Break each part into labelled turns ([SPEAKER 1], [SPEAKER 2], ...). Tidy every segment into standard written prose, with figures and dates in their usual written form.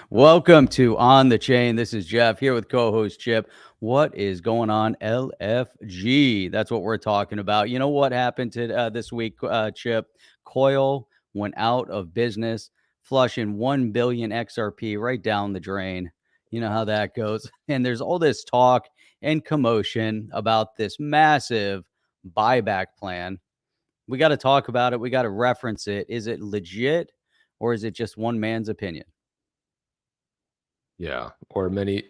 [SPEAKER 1] Welcome to On the Chain. This is Jeff here with co-host Chip. What is going on, LFG? That's what we're talking about. You know what happened to this week, Chip? Coil went out of business, flushing 1 billion XRP right down the drain. You know how that goes. And there's all this talk and commotion about this massive buyback plan. We got to talk about it. We got to reference it. Is it legit or is it just one man's opinion?
[SPEAKER 2] Yeah, or many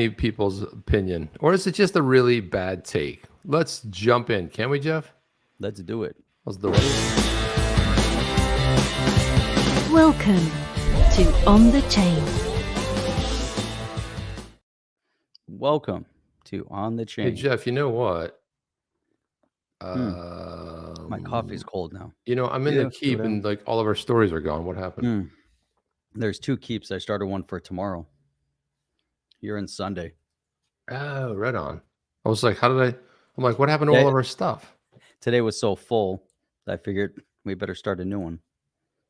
[SPEAKER 2] people's opinion. Or is it just a really bad take? Let's jump in. Can we, Jeff?
[SPEAKER 1] Let's do it.
[SPEAKER 2] Let's do it.
[SPEAKER 3] Welcome to On the Chain.
[SPEAKER 1] Welcome to On the Chain.
[SPEAKER 2] Hey, Jeff, you know what?
[SPEAKER 1] My coffee's cold now.
[SPEAKER 2] You know, I'm in the keep and like all of our stories are gone. What happened?
[SPEAKER 1] There's 2 keeps. I started one for tomorrow. You're in Sunday.
[SPEAKER 2] Oh, right on. I was like, I'm like, what happened to all of our stuff?
[SPEAKER 1] Today was so full, I figured we better start a new one.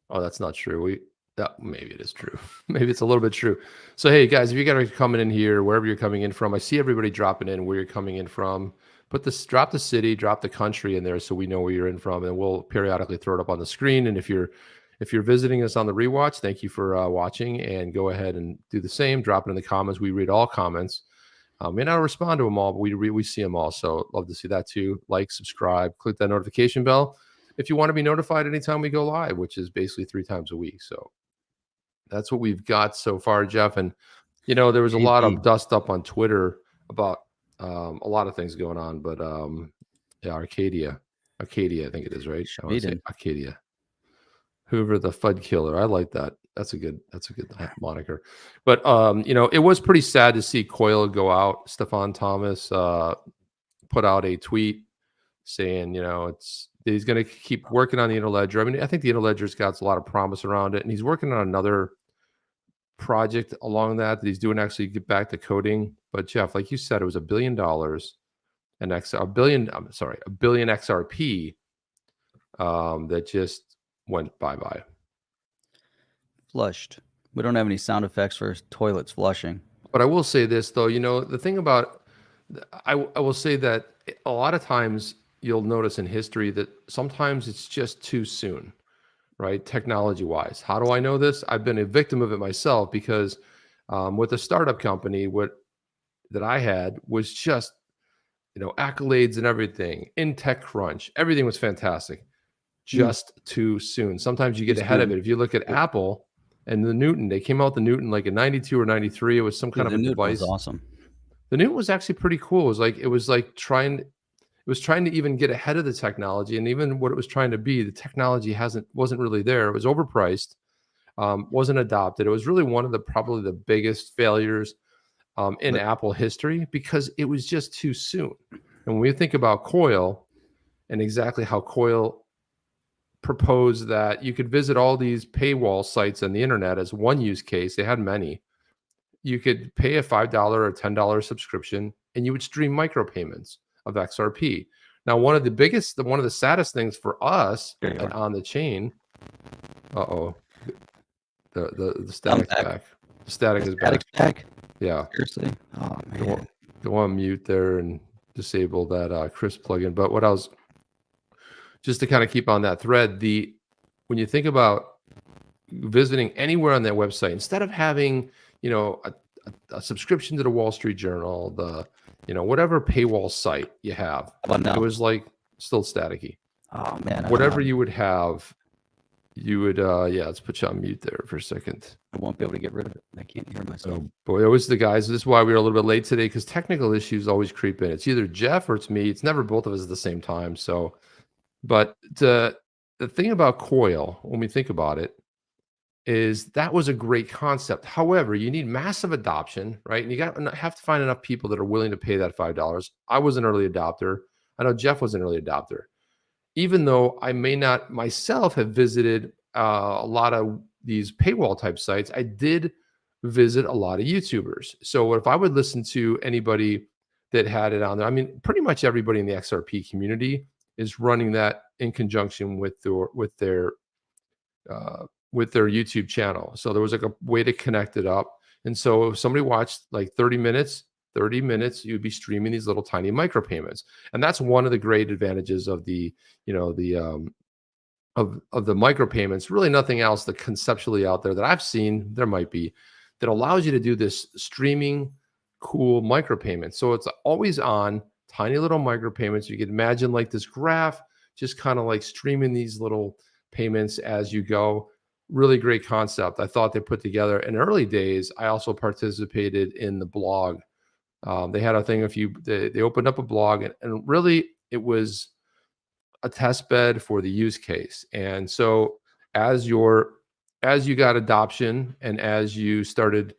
[SPEAKER 2] Oh, that's not true. Maybe it is true. Maybe it's a little bit true. So, hey, guys, if you guys are coming in here, wherever you're coming in from, I see everybody dropping in where you're coming in from. Drop the city, drop the country in there so we know where you're in from, and we'll periodically throw it up on the screen. And if you're visiting us on the rewatch, thank you for watching, and go ahead and do the same. Drop it in the comments. We read all comments. May not respond to them all, but we see them all. So love to see that too. Like, subscribe, click that notification bell if you want to be notified anytime we go live, which is basically 3 times a week. So that's what we've got so far, Jeff. And you know, there was a lot of dust up on Twitter about a lot of things going on, but yeah, Arcadia, I think it is, right? I want to say Arcadia. Hoover the FUD killer. I like that. That's a good moniker. But you know, it was pretty sad to see Coil go out. Stefan Thomas put out a tweet saying, you know, he's going to keep working on the Interledger. I mean, I think the Interledger's got a lot of promise around it, and he's working on another project along that he's doing, actually get back to coding. But Jeff, like you said, it was $1 billion and a billion XRP that just went bye-bye.
[SPEAKER 1] Flushed. We don't have any sound effects for toilets flushing.
[SPEAKER 2] But I will say this, though, you know, the thing about, I will say that a lot of times you'll notice in history that sometimes it's just too soon, right? Technology-wise. How do I know this? I've been a victim of it myself because with a startup company, that I had was just, you know, accolades and everything in TechCrunch. Everything was fantastic. Just too soon. Sometimes you get ahead of it. If you look at Apple and the Newton, they came out with the Newton like in 92 or 93. It was some kind of a device.
[SPEAKER 1] Was awesome.
[SPEAKER 2] The Newton was actually pretty cool. It was trying to even get ahead of the technology, and even what it was trying to be, the technology wasn't really there. It was overpriced, wasn't adopted. It was really one of probably the biggest failures in Apple history because it was just too soon. And when we think about Coil and exactly how Coil proposed that you could visit all these paywall sites on the internet as one use case, they had many. You could pay a $5 or $10 subscription, and you would stream micropayments of XRP. Now, one of the saddest things for us on the chain. The static's back. The static is back. Yeah.
[SPEAKER 1] Seriously? Oh man.
[SPEAKER 2] Go on mute there and disable that crisp plugin. But what I was just to kind of keep on that thread, when you think about visiting anywhere on that website, instead of having, you know, a subscription to the Wall Street Journal, whatever paywall site you have, it was like still staticky.
[SPEAKER 1] Oh man.
[SPEAKER 2] Whatever you would have, you would let's put you on mute there for a second.
[SPEAKER 1] I won't be able to get rid of it. I can't hear myself.
[SPEAKER 2] Oh boy, it was the guys. This is why we were a little bit late today, because technical issues always creep in. It's either Jeff or it's me. It's never both of us at the same time. So, but the thing about Coil, when we think about it, is that was a great concept. However, you need massive adoption, right? And you have to find enough people that are willing to pay that $5. I was an early adopter. I know Jeff was an early adopter. Even though I may not myself have visited a lot of these paywall type sites, I did visit a lot of YouTubers. So if I would listen to anybody that had it on there, I mean, pretty much everybody in the XRP community is running that in conjunction with their with their YouTube channel. So there was like a way to connect it up. And so if somebody watched like 30 minutes, you'd be streaming these little tiny micropayments. And that's one of the great advantages of the, of the micropayments. Really nothing else that conceptually out there that I've seen, there might be, that allows you to do this streaming cool micropayment. So it's always on, tiny little micropayments. You can imagine like this graph, just kind of like streaming these little payments as you go. Really great concept. I thought they put together in early days. I also participated in the blog. They had a thing, they opened up a blog, and really it was a test bed for the use case. And so as you got adoption, and as you started,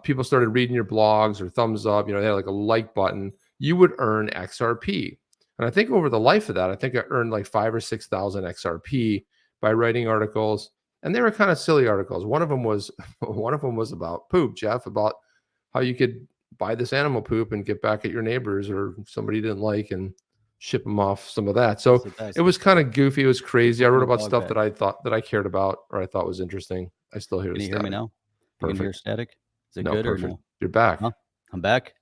[SPEAKER 2] people started reading your blogs or thumbs up, they had like a like button, you would earn XRP. And I think over the life of that, I think I earned like 5,000 or 6,000 XRP by writing articles. And they were kind of silly articles. One of them was about poop, Jeff, about how you could buy this animal poop and get back at your neighbors or somebody you didn't like and ship them off some of that. So it was kind of goofy. It was crazy. I wrote about stuff that I thought that I cared about or I thought was interesting. I still hear.
[SPEAKER 1] Can you hear me now? You can hear static? Is it good
[SPEAKER 2] perfect.
[SPEAKER 1] or no?
[SPEAKER 2] You're back.
[SPEAKER 1] Huh? I'm back.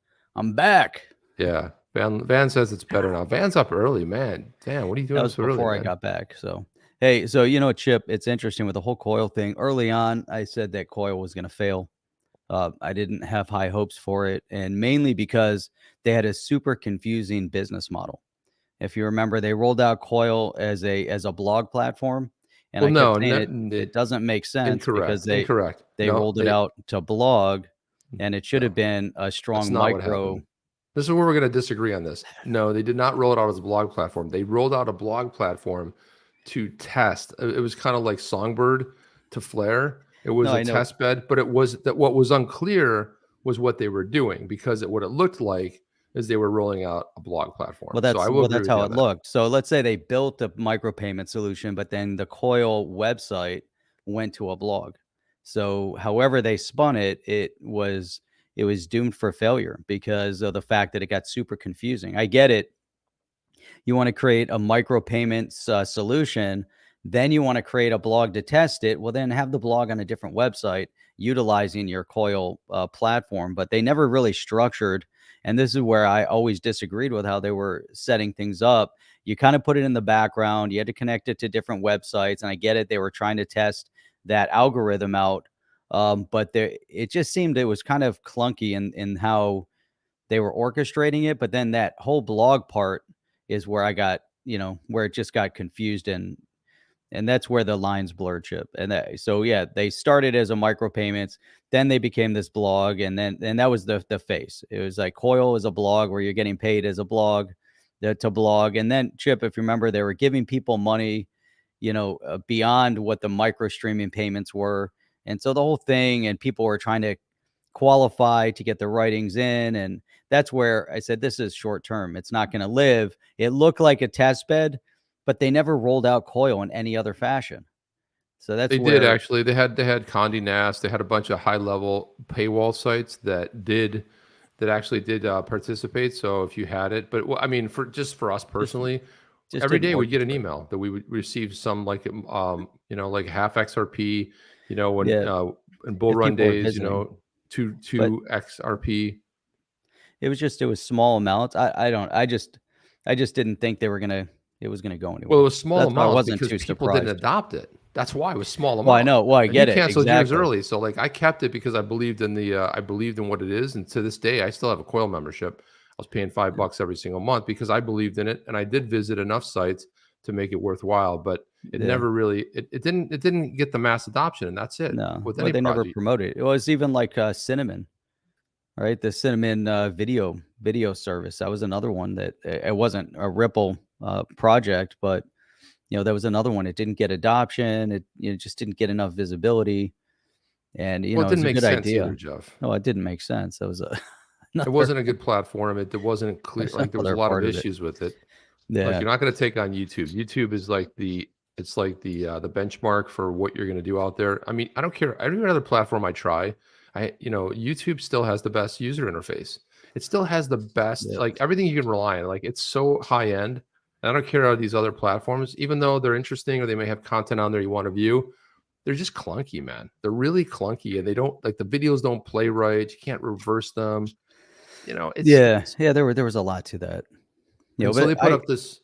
[SPEAKER 2] Yeah. Van says it's better now. Van's up early, man. Damn, what are you doing?
[SPEAKER 1] That was before I got back. So, hey, so Chip, it's interesting with the whole Coil thing. Early on, I said that Coil was going to fail. I didn't have high hopes for it, and mainly because they had a super confusing business model. If you remember, they rolled out Coil as a blog platform, and it doesn't make sense because they rolled it out to blog, and it should have been a strong micro.
[SPEAKER 2] This is where we're going to disagree on this. No, they did not roll it out as a blog platform. They rolled out a blog platform to test. It was kind of like Songbird to Flare. It was a test bed, but it was that what was unclear was what they were doing, because what it looked like is they were rolling out a blog platform.
[SPEAKER 1] Well, that's how it looked. So let's say they built a micropayment solution, but then the Coil website went to a blog. So however they spun it, it was doomed for failure because of the fact that it got super confusing. I get it. You want to create a micropayments solution, then you want to create a blog to test it. Well, then have the blog on a different website utilizing your Coil platform. But they never really structured. And this is where I always disagreed with how they were setting things up. You kind of put it in the background. You had to connect it to different websites. And I get it. They were trying to test that algorithm out. But it just seemed it was kind of clunky in how they were orchestrating it. But then that whole blog part is where I got, where it just got confused, and that's where the lines blurred, Chip. And they started as a micropayments, then they became this blog, and that was the face. It was like Coil is a blog where you're getting paid as a blog to blog. And then, Chip, if you remember, they were giving people money, beyond what the micro streaming payments were. And so the whole thing, and people were trying to qualify to get the writings in. And that's where I said, this is short term. It's not going to live. It looked like a test bed, but they never rolled out Coil in any other fashion. So that's
[SPEAKER 2] did actually. They had Condé Nast. They had a bunch of high level paywall sites that actually did participate. So if you had it, but I mean, for us personally, every day we'd get an email that we would receive some like half XRP, in bull run days, 2 XRP.
[SPEAKER 1] It was small amounts. I just didn't think it was gonna go anywhere.
[SPEAKER 2] Well, it was small amounts because people didn't adopt it. That's why it was small amounts.
[SPEAKER 1] Well, I know. Well, I get it.
[SPEAKER 2] You canceled yours early, so like I kept it because I believed in what it is, and to this day, I still have a Coil membership. I was paying $5 every single month because I believed in it, and I did visit enough sites to make it worthwhile. But it never really it didn't get the mass adoption, and that's it.
[SPEAKER 1] No, they never promoted it. It was even like Cinnamon, right? The Cinnamon video service. That was another one that it wasn't a Ripple project, but that was another one. It didn't get adoption. It just didn't get enough visibility, and it didn't make sense either, Jeff. No, it didn't make sense. That was
[SPEAKER 2] it wasn't a good platform. It wasn't clear. Like there was a lot of issues with it. Yeah, like you're not going to take on YouTube. YouTube is like the benchmark for what you're going to do out there. I mean, I don't care. Every other platform I try, YouTube still has the best user interface. It still has the best, like everything you can rely on. Like it's so high end. And I don't care about these other platforms, even though they're interesting or they may have content on there you want to view. they're just clunky, man. They're really clunky, and they don't like the videos don't play right. You can't reverse them. You know, it's
[SPEAKER 1] Yeah. There was a lot to that. You know,
[SPEAKER 2] and so
[SPEAKER 1] but
[SPEAKER 2] they put up this.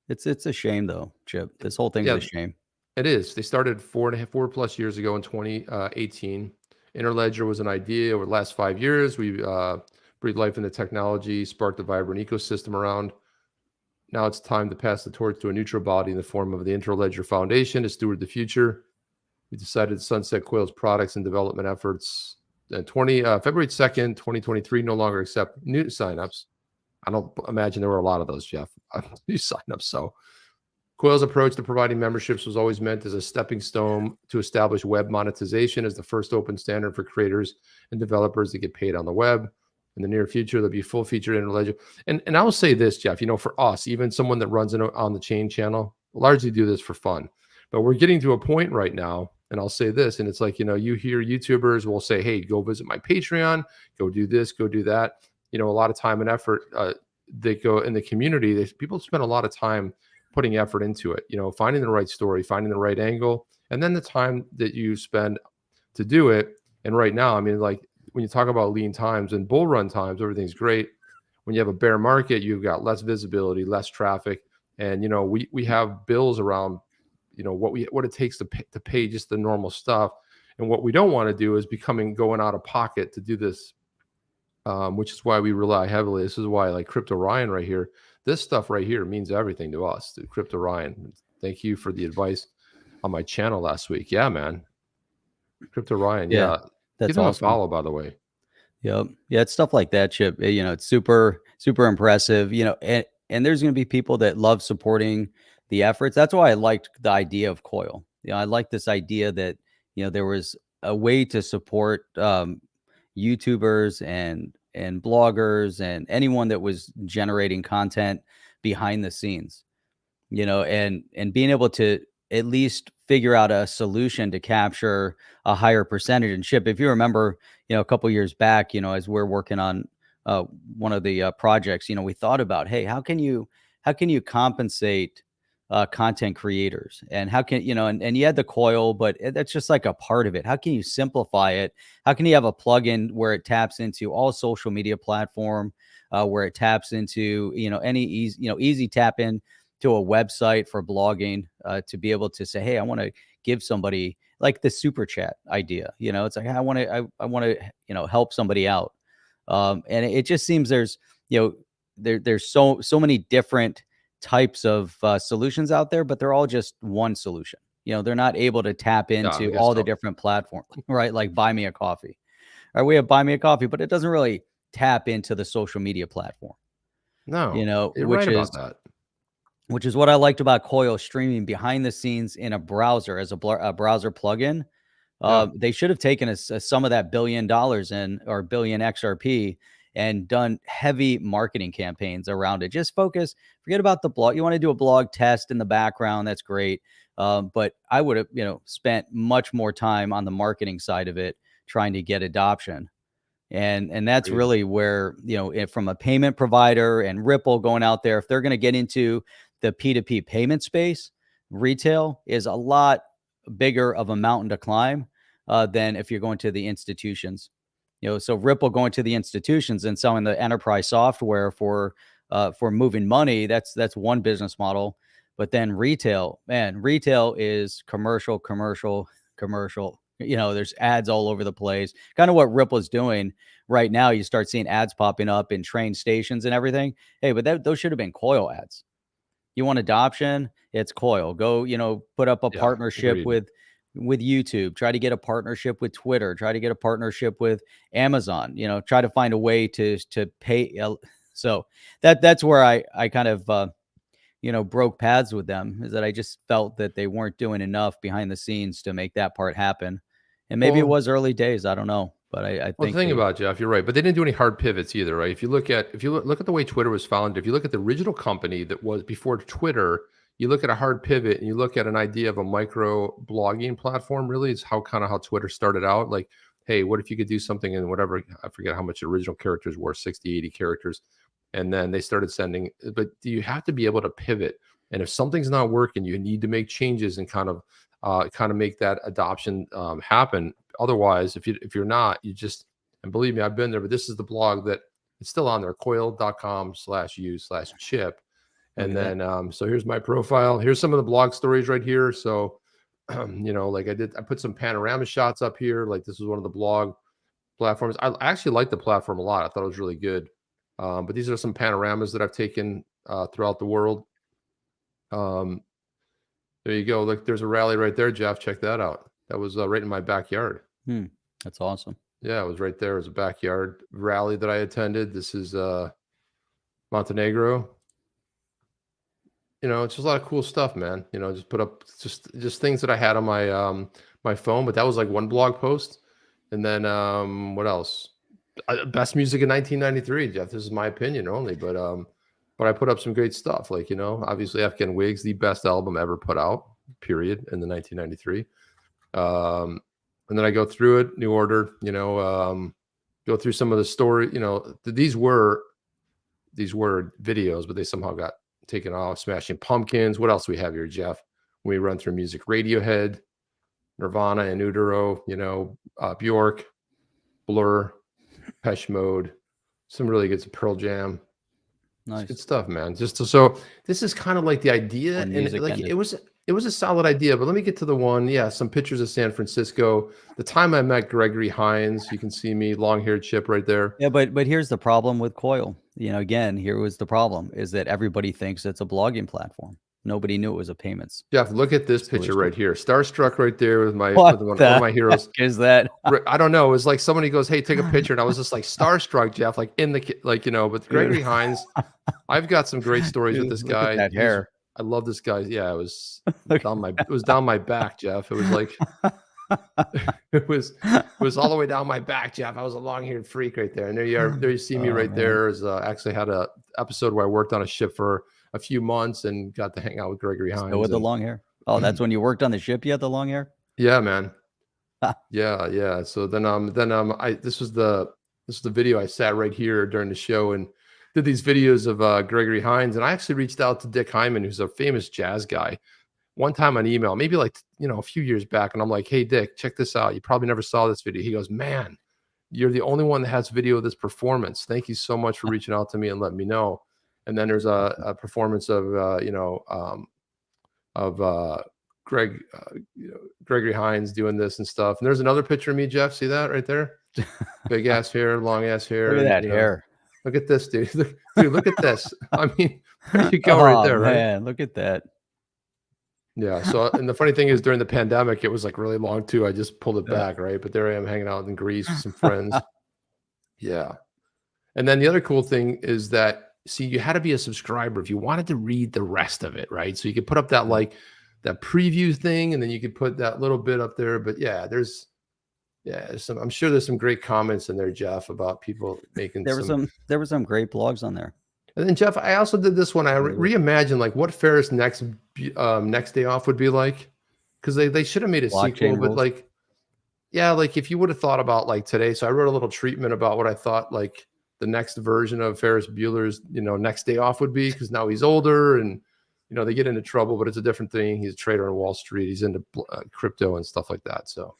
[SPEAKER 1] it's a shame though, Chip. This whole thing's
[SPEAKER 2] Yeah,
[SPEAKER 1] a shame.
[SPEAKER 2] it is. They started 4+ years ago in 2018. Interledger was an idea over the last 5 years. We breathed life into technology, sparked a vibrant ecosystem around. Now it's time to pass the torch to a neutral body in the form of the Interledger Foundation to steward the future. We decided to sunset Coil's products and development efforts. February 2nd, 2023, no longer accept new signups. I don't imagine there were a lot of those, Jeff, new signups. So Coil's approach to providing memberships was always meant as a stepping stone to establish web monetization as the first open standard for creators and developers to get paid on the web. In the near future, there'll be full-featured Interledger. And I will say this, Jeff, you know, for us, even someone that runs on the chain channel, largely do this for fun. But we're getting to a point right now, and I'll say this, and it's like, you know, you hear YouTubers will say, hey, go visit my Patreon, go do this, go do that. You know, a lot of time and effort they go in the community. People spend a lot of time putting effort into it, you know, finding the right story, finding the right angle, and then the time that you spend to do it. And right now, I mean, like when you talk about lean times and bull run times, everything's great. When you have a bear market, you've got less visibility, less traffic. And, you know, we have bills around, you know, what it takes to pay just the normal stuff. And what we don't want to do is going out of pocket to do this, which is why we rely heavily. This is why, like Crypto Ryan right here, this stuff right here means everything to us. To Crypto Ryan, thank you for the advice on my channel last week. Yeah, man. Crypto Ryan, yeah.
[SPEAKER 1] That's
[SPEAKER 2] Give him
[SPEAKER 1] awesome.
[SPEAKER 2] a follow, by the way.
[SPEAKER 1] Yep. Yeah, it's stuff like that, Chip. You know, it's super, super impressive. You know, and there's going to be people that love supporting the efforts. That's why I liked the idea of Coil. You know, I like this idea that, you know, there was a way to support YouTubers and bloggers and anyone that was generating content behind the scenes, you know, and being able to at least figure out a solution to capture a higher percentage. And Chip, if you remember, you know, a couple years back, you know, as we're working on one of the projects, you know, we thought about, hey, how can you compensate content creators, and how can, you know, and you had the Coil, but that's just like a part of it. How can you simplify it? How can you have a plugin where it taps into all social media platform, where it taps into, you know, any easy tap in to a website for blogging, to be able to say, hey, I want to give somebody, like the super chat idea, you know, it's like, I want to, you know, help somebody out. And it just seems there's, you know, there's so many different types of solutions out there, but they're all just one solution. You know, they're not able to tap into all the different platforms, right? Like Buy Me a Coffee. All right, we have Buy Me a Coffee, but it doesn't really tap into the social media platform.
[SPEAKER 2] No,
[SPEAKER 1] you know,
[SPEAKER 2] you're right about that.
[SPEAKER 1] Which is what I liked about Coil streaming behind the scenes in a browser as a browser plugin. They should have taken some of that $1 billion or billion XRP and done heavy marketing campaigns around it. Just forget about the blog. You want to do a blog test in the background, that's great. But I would have, you know, spent much more time on the marketing side of it, trying to get adoption. And that's really where, you know, from a payment provider and Ripple going out there, if they're going to get into the P2P payment space, retail is a lot bigger of a mountain to climb than if you're going to the institutions. You know, so Ripple going to the institutions and selling the enterprise software for moving money, that's one business model. But then retail is commercial. You know, there's ads all over the place. Kind of what Ripple's doing right now. You start seeing ads popping up in train stations and everything. Hey, but those should have been Coil ads. You want adoption? It's Coil. Go, you know, put up a partnership with YouTube. Try to get a partnership with Twitter. Try to get a partnership with Amazon. You know, try to find a way to pay. So that's where I kind of you know, broke paths with them, is that I just felt that they weren't doing enough behind the scenes to make that part happen. And maybe it was early days. I don't know. But I think
[SPEAKER 2] the thing about Jeff, you're right. But they didn't do any hard pivots either, right? If you look at the way Twitter was founded, if you look at the original company that was before Twitter, you look at a hard pivot and you look at an idea of a micro blogging platform. Really, it's how Twitter started out. Like, hey, what if you could do something in whatever, I forget how much the original characters were, 60, 80 characters. And then they started sending, but you have to be able to pivot. And if something's not working, you need to make changes and kind of kind of make that adoption happen. Otherwise, if you're not, you just, and believe me, I've been there, but this is the blog that it's still on there, coil.com/u/chip. And then, so here's my profile. Here's some of the blog stories right here. So, you know, like I put some panorama shots up here. Like this is one of the blog platforms. I actually like the platform a lot. I thought it was really good. But these are some panoramas that I've taken throughout the world. There you go. Look, there's a rally right there, Jeff. Check that out. That was right in my backyard.
[SPEAKER 1] That's awesome. Yeah,
[SPEAKER 2] it was right there. It was a backyard rally that I attended. This is Montenegro. You know, it's just a lot of cool stuff, man. You know, just put up just things that I had on my my phone, but that was like one blog post. And then what else? Best music in 1993, Jeff. This is my opinion only, but I put up some great stuff. Like, you know, obviously Afghan Wigs, the best album ever put out, period, in the 1993. And then I go through it, New Order, you know, go through some of the story. You know, these were videos, but they somehow got taken off. Smashing Pumpkins. What else do we have here, Jeff? When we run through music, Radiohead, Nirvana, and Utero, you know, Bjork, Blur, Pesh Mode, some really good Pearl Jam. Nice. Good stuff, man. Just so this is kind of like the idea, and like it was a solid idea. But let me get to the one. Yeah, some pictures of San Francisco. The time I met Gregory Hines, you can see me, long-haired chip right there.
[SPEAKER 1] Yeah, but here's the problem with Coil. You know, again, here was the problem: is that everybody thinks it's a blogging platform. Nobody knew it was a payments.
[SPEAKER 2] Jeff, look at this picture right here. Starstruck right there with my one of my heroes.
[SPEAKER 1] Is that?
[SPEAKER 2] I don't know. It was like somebody goes, "Hey, take a picture," and I was just like starstruck, Jeff, like in the like, you know. But Gregory Hines, I've got some great stories with this guy.
[SPEAKER 1] That hair.
[SPEAKER 2] I love this guy. Yeah, it was down my back, Jeff. It was like it was all the way down my back, Jeff. I was a long-haired freak right there. And there you are. There you see me right there. Is actually had a episode where I worked on a ship for a few months and got to hang out with Gregory Hines.
[SPEAKER 1] With the long hair. Oh, that's when you worked on the ship. You had the long hair.
[SPEAKER 2] Yeah, man. Yeah. So then this was the video. I sat right here during the show and did these videos of Gregory Hines, and I actually reached out to Dick Hyman, who's a famous jazz guy, one time on email, maybe like, you know, a few years back, and I'm like, "Hey, Dick, check this out. You probably never saw this video." He goes, "Man, you're the only one that has video of this performance. Thank you so much for reaching out to me and letting me know." And then there's a performance of Gregory Hines doing this and stuff. And there's another picture of me, Jeff. See that right there? Big ass hair, long ass hair.
[SPEAKER 1] Look at that hair.
[SPEAKER 2] Look at this, dude. Look at this. I mean, there you go, right there, right?
[SPEAKER 1] Man, look at that.
[SPEAKER 2] Yeah. So, and the funny thing is, during the pandemic, it was like really long too. I just pulled it back, right? But there I am hanging out in Greece with some friends. Yeah. And then the other cool thing is that, see, you had to be a subscriber if you wanted to read the rest of it, right? So you could put up that that preview thing, and then you could put that little bit up there. But yeah, there's some. I'm sure there's some great comments in there, Jeff, about people making.
[SPEAKER 1] There were some great blogs on there.
[SPEAKER 2] And then Jeff, I also did this one. I reimagined like what Ferris next day off would be like, because they should have made a sequel, but like, yeah, like if you would have thought about like today. So I wrote a little treatment about what I thought like the next version of Ferris Bueller's, you know, next day off would be, because now he's older and, you know, they get into trouble, but it's a different thing. He's a trader on Wall Street. He's into crypto and stuff like that. So,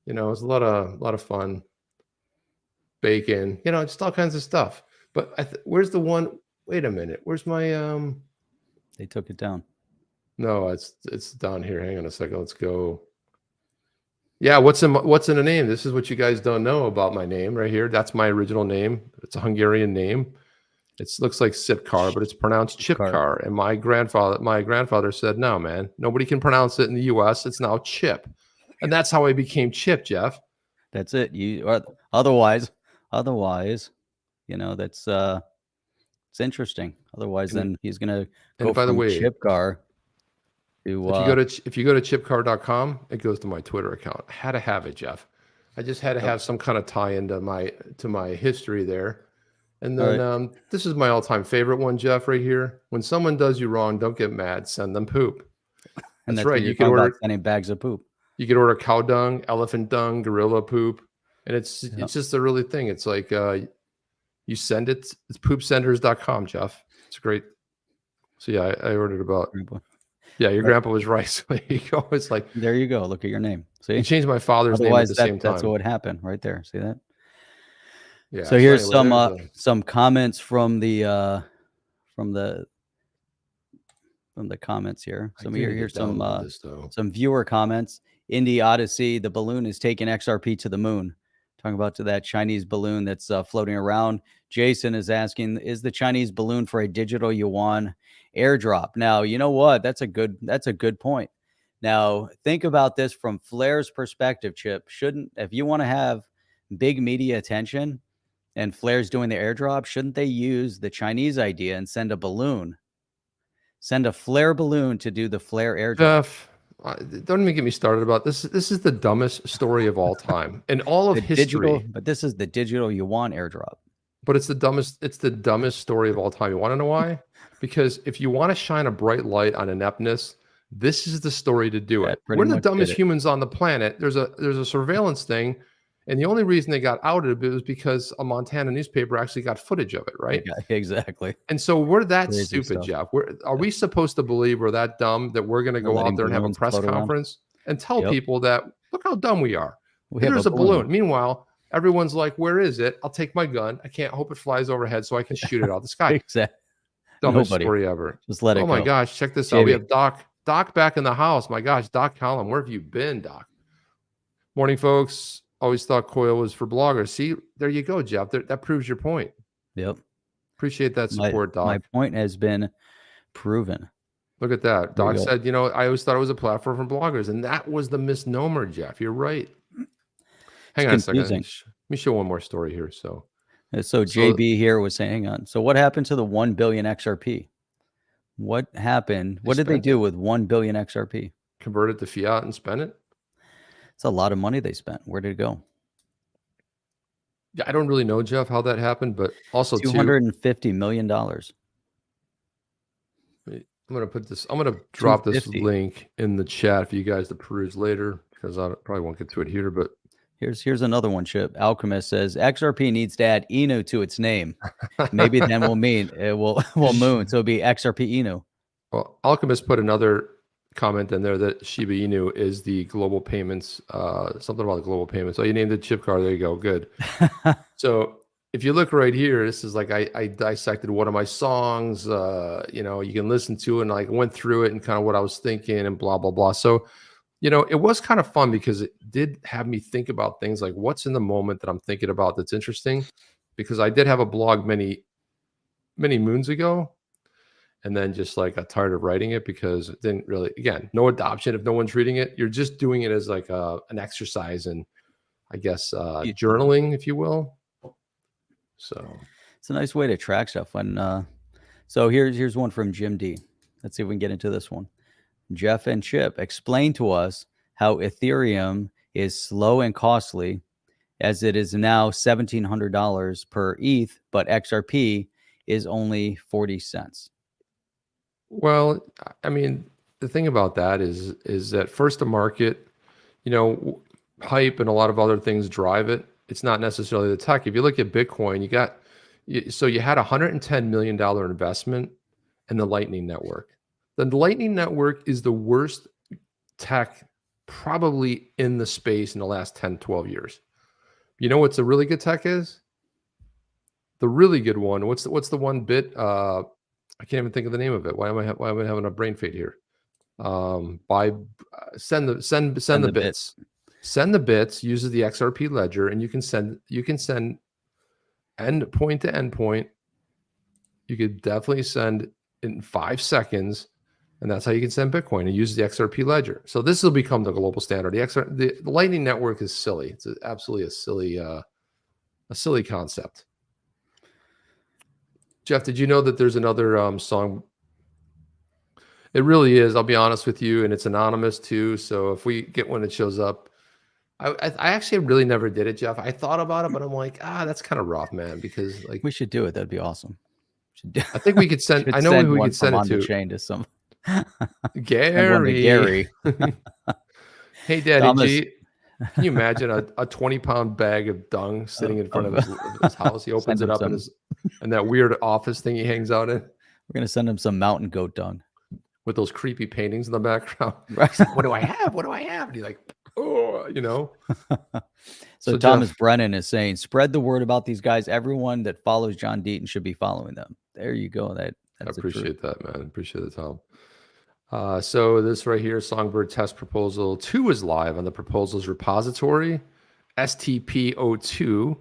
[SPEAKER 2] you know, it's a lot of fun. Bacon, you know, just all kinds of stuff. But where's the one? Wait a minute. Where's my?
[SPEAKER 1] They took it down.
[SPEAKER 2] No, it's down here. Hang on a second. Let's go. Yeah, what's in the name? This is what you guys don't know about my name right here. That's my original name. It's a Hungarian name. It looks like Sipkar, but it's pronounced Chipkar. And my grandfather said, "No, man, nobody can pronounce it in the U.S. It's now Chip," and that's how I became Chip, Jeff.
[SPEAKER 1] That's it. Otherwise, you know, that's it's interesting. Otherwise, then he's gonna go from Chipkar.
[SPEAKER 2] If you go to chipcar.com, it goes to my Twitter account. I had to have it, Jeff. I just had to have some kind of tie into my history there. And then this is my all-time favorite one, Jeff, right here. When someone does you wrong, don't get mad. Send them poop. That's right. You can order
[SPEAKER 1] sending bags of poop.
[SPEAKER 2] You can order cow dung, elephant dung, gorilla poop, and it's just a really thing. It's like you send it. It's poopsenders.com, Jeff. It's great. So yeah, I ordered about. Yeah, your
[SPEAKER 1] But
[SPEAKER 2] grandpa was right. So there you go. It's like
[SPEAKER 1] there you go. Look at your name.
[SPEAKER 2] you
[SPEAKER 1] See?
[SPEAKER 2] changed my father's name at
[SPEAKER 1] Otherwise,
[SPEAKER 2] the same
[SPEAKER 1] that's
[SPEAKER 2] time.
[SPEAKER 1] what would happen right there. See that?
[SPEAKER 2] Yeah.
[SPEAKER 1] So
[SPEAKER 2] So
[SPEAKER 1] here's
[SPEAKER 2] anyway, there's
[SPEAKER 1] some comments from from the comments here.
[SPEAKER 2] I
[SPEAKER 1] So
[SPEAKER 2] do need to
[SPEAKER 1] here's
[SPEAKER 2] download this though.
[SPEAKER 1] some viewer comments. Indie Odyssey, the balloon is taking XRP to the moon. Talking about to that Chinese balloon that's floating around. Jason is asking, is the Chinese balloon for a digital yuan airdrop? Now, you know what? That's a good point. Now, think about this from Flair's perspective, Chip. If you want to have big media attention and Flair's doing the airdrop, shouldn't they use the Chinese idea and send a balloon? Send a Flair balloon to do the Flair airdrop.
[SPEAKER 2] Jeff, don't even get me started about this. This is the dumbest story of all time in all of history.
[SPEAKER 1] But this is the digital yuan airdrop.
[SPEAKER 2] But it's the dumbest. It's the dumbest story of all time. You want to know why? Because if you want to shine a bright light on ineptness, this is the story to do it. We're the dumbest humans on the planet. There's a surveillance thing, and the only reason they got outed was because a Montana newspaper actually got footage of it, right?
[SPEAKER 1] Yeah, exactly.
[SPEAKER 2] And so we're that
[SPEAKER 1] Crazy
[SPEAKER 2] stupid,
[SPEAKER 1] stuff.
[SPEAKER 2] Jeff. Are we supposed to believe we're that dumb that we're going to go out there and have a press conference and tell people that, look how dumb we are? There's a balloon. Meanwhile, everyone's like, where is it? I'll take my gun. I can't hope it flies overhead so I can shoot it out the sky.
[SPEAKER 1] Exactly.
[SPEAKER 2] Dumbest story ever.
[SPEAKER 1] Just let it go.
[SPEAKER 2] Oh my gosh, check this out. We have Doc back in the house. My gosh, Doc Collin, where have you been, Doc? Morning, folks. Always thought Coil was for bloggers. See, there you go, Jeff. That proves your point.
[SPEAKER 1] Yep.
[SPEAKER 2] Appreciate that support, Doc.
[SPEAKER 1] My point has been proven.
[SPEAKER 2] Look at that. Doc said, I always thought it was a platform for bloggers. And that was the misnomer, Jeff. You're right. Hang on a second. Let me show one more story here. So JB
[SPEAKER 1] here was saying, hang on. So what happened to the 1 billion XRP? What happened? What did they do with 1 billion XRP?
[SPEAKER 2] Convert it to fiat and spend it?
[SPEAKER 1] It's a lot of money they spent. Where did it go?
[SPEAKER 2] Yeah, I don't really know, Jeff, how that happened, but also
[SPEAKER 1] $250 million.
[SPEAKER 2] I'm going to drop this link in the chat for you guys to peruse later because I probably won't get to it here, but
[SPEAKER 1] here's another one, Chip. Alchemist says XRP needs to add Inu to its name. Maybe then we'll moon. So it'll be XRP Inu.
[SPEAKER 2] Well, Alchemist put another comment in there that Shiba Inu is the global payments, something about the global payments. Oh, you named the chip card. There you go. Good. So if you look right here, this is like I dissected one of my songs. You can listen to it and like went through it and kind of what I was thinking and blah, blah, blah. So, it was kind of fun because it did have me think about things like what's in the moment that I'm thinking about that's interesting, because I did have a blog many moons ago. And then just like got tired of writing it because it didn't really, again, no adoption. If no one's reading it, you're just doing it as like an exercise and I guess journaling, if you will. So
[SPEAKER 1] it's a nice way to track stuff. So here's one from Jim D. Let's see if we can get into this one. Jeff and Chip, explain to us how Ethereum is slow and costly, as it is now $1,700 per ETH, but XRP is only 40 cents.
[SPEAKER 2] Well, I mean, the thing about that is that first to market, hype and a lot of other things drive it. It's not necessarily the tech. If you look at Bitcoin, you had $110 million investment in the Lightning Network. The Lightning Network is the worst tech probably in the space in the last 10, 12 years. You know what's a really good tech is? The really good one. What's the one bit? I can't even think of the name of it. Why am I having a brain fade here? Send the bits. Send the bits uses the XRP ledger, and you can send endpoint to endpoint. You could definitely send in 5 seconds, and that's how you can send Bitcoin and use the XRP ledger. So this will become the global standard. The Lightning Network is silly. It's absolutely a silly concept. Jeff, did you know that there's another song? It really is. I'll be honest with you, and it's anonymous too. So if we get one that shows up, I actually really never did it, Jeff. I thought about it, but I'm like, that's kind of rough, man. Because like
[SPEAKER 1] we should do it. That'd be awesome.
[SPEAKER 2] I think we could send. I know who we could send it to.
[SPEAKER 1] Chain to some
[SPEAKER 2] Gary. Hey, Daddy Thomas. G. Can you imagine a 20-pound bag of dung sitting in front of his house? He opens it up and that weird office thing he hangs out in.
[SPEAKER 1] We're gonna send him some mountain goat dung.
[SPEAKER 2] with those creepy paintings in the background.
[SPEAKER 1] Right.
[SPEAKER 2] He's like, what do I have? What do I have? And he's like, oh, you know.
[SPEAKER 1] So Thomas Brennan is saying, spread the word about these guys. Everyone that follows John Deaton should be following them. There you go. That's
[SPEAKER 2] I appreciate that, man. Appreciate it, Tom. So this right here, Songbird test proposal 2 is live on the proposals repository, STP02.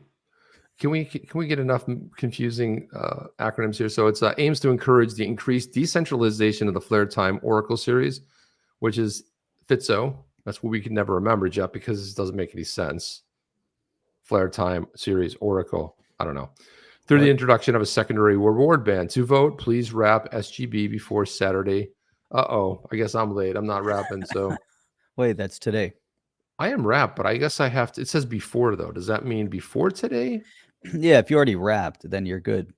[SPEAKER 2] Can we get enough confusing acronyms here? So it's aims to encourage the increased decentralization of the Flare Time Oracle series, which is FITSO. That's what we can never remember, Jeff, because this doesn't make any sense. Flare Time series Oracle. I don't know. Through the introduction of a secondary reward band. To vote, please wrap SGB before Saturday. Uh-oh, I guess I'm late. I'm not wrapping, so.
[SPEAKER 1] Wait, that's today.
[SPEAKER 2] I am wrapped, but I guess I have to. It says before, though. Does that mean before today?
[SPEAKER 1] Yeah, if you already wrapped, then you're good.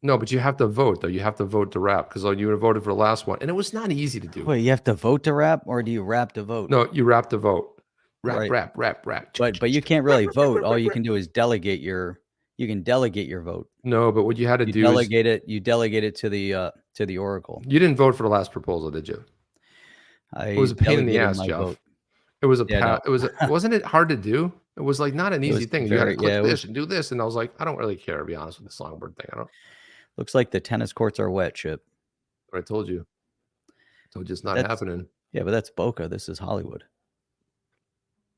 [SPEAKER 2] No, but you have to vote, though. You have to vote to wrap because you would have voted for the last one. And it was not easy to do.
[SPEAKER 1] Wait, you have to vote to wrap, or do you wrap to vote?
[SPEAKER 2] No, you wrap to vote.
[SPEAKER 1] Right.
[SPEAKER 2] Wrap.
[SPEAKER 1] But you can't really vote. All you can do is delegate your. You can delegate your vote.
[SPEAKER 2] No, but what you had to do
[SPEAKER 1] is you delegate it to the Oracle.
[SPEAKER 2] You didn't vote for the last proposal, did you? It was a pain in the ass, Jeff.
[SPEAKER 1] Vote.
[SPEAKER 2] It was wasn't it hard to do? It was like not an easy thing. You had to click this and do this, and I was like, I don't really care, to be honest with the Songbird thing. I don't.
[SPEAKER 1] Looks like the tennis courts are wet, Chip.
[SPEAKER 2] I told you. So it's just not happening.
[SPEAKER 1] Yeah, but that's Boca. This is Hollywood.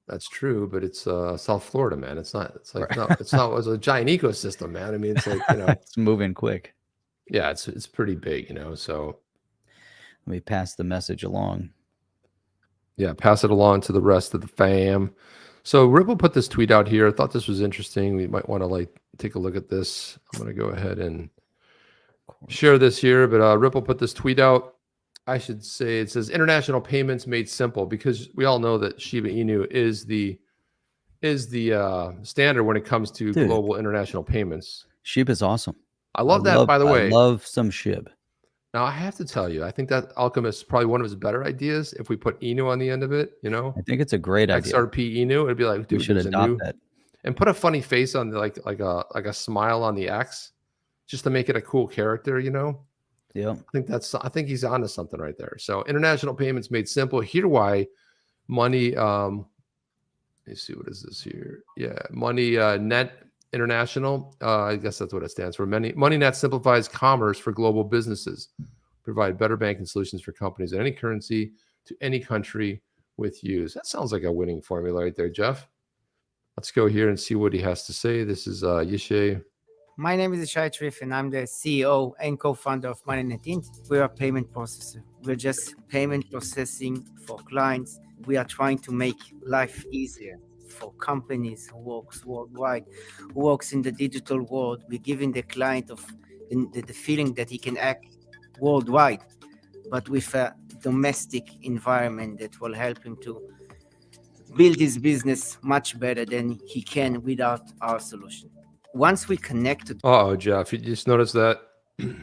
[SPEAKER 2] That's true, but it's South Florida, man. It's not. It's like no, it's not. It's a giant ecosystem, man. I mean, it's like
[SPEAKER 1] it's moving quick.
[SPEAKER 2] Yeah, it's pretty big, So
[SPEAKER 1] let me pass the message along.
[SPEAKER 2] Yeah, pass it along to the rest of the fam. So Ripple put this tweet out here. I thought this was interesting. We might want to take a look at this. I'm going to go ahead and share this here. But Ripple put this tweet out. I should say it says international payments made simple, because we all know that Shiba Inu is the standard when it comes to global international payments.
[SPEAKER 1] SHIB is awesome.
[SPEAKER 2] I love that, by the way.
[SPEAKER 1] I love some SHIB.
[SPEAKER 2] Now, I have to tell you, I think that Alchemist is probably one of his better ideas. If we put Inu on the end of it,
[SPEAKER 1] I think it's a great idea.
[SPEAKER 2] XRP Inu, it'd be like, dude,
[SPEAKER 1] we should adopt that.
[SPEAKER 2] And put a funny face on like a smile on the X, just to make it a cool character,
[SPEAKER 1] Yeah.
[SPEAKER 2] I think he's onto something right there. So international payments made simple. Here why money, let me see, what is this here? Yeah, Money Net International. I guess that's what it stands for. MoneyNet simplifies commerce for global businesses, provide better banking solutions for companies in any currency to any country with use. That sounds like a winning formula right there, Jeff. Let's go here and see what he has to say. This is Yishay.
[SPEAKER 4] My name is Yishay Trif, and I'm the CEO and co-founder of MoneyNet Inc. We're a payment processor. We're just payment processing for clients. We are trying to make life easier for companies who works worldwide, who works in the digital world. We're giving the client the feeling that he can act worldwide, but with a domestic environment that will help him to build his business much better than he can without our solution. Once we connect to
[SPEAKER 2] Jeff, you just noticed that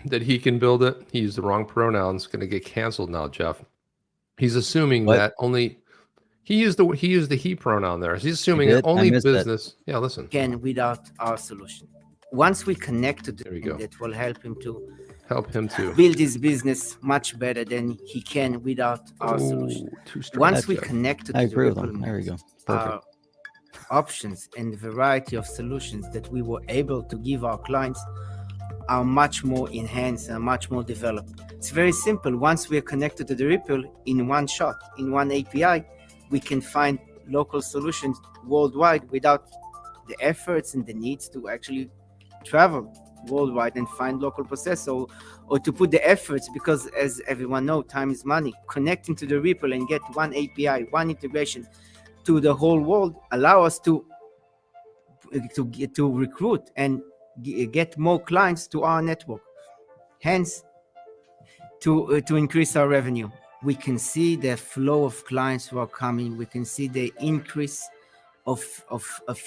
[SPEAKER 2] he can build it. He used the wrong pronouns. Going to get canceled now, Jeff. He's assuming that only he used the he pronoun there. He's assuming that only business. Yeah, listen.
[SPEAKER 4] Can without our solution. Once we connect to
[SPEAKER 2] there we go.
[SPEAKER 4] That will help him to
[SPEAKER 2] build
[SPEAKER 4] his business much better than he can without our solution. Once we connect to
[SPEAKER 1] I agree with him. There we go. Perfect.
[SPEAKER 4] Options and variety of solutions that we were able to give our clients are much more enhanced and much more developed. It's very simple. Once we are connected to the Ripple in one shot, in one API, we can find local solutions worldwide without the efforts and the needs to actually travel worldwide and find local processor or to put the efforts, because as everyone knows, time is money. Connecting to the Ripple and get one API, one integration to the whole world allow us to recruit and get more clients to our network, hence to increase our revenue. We can see the flow of clients who are coming. We can see the increase of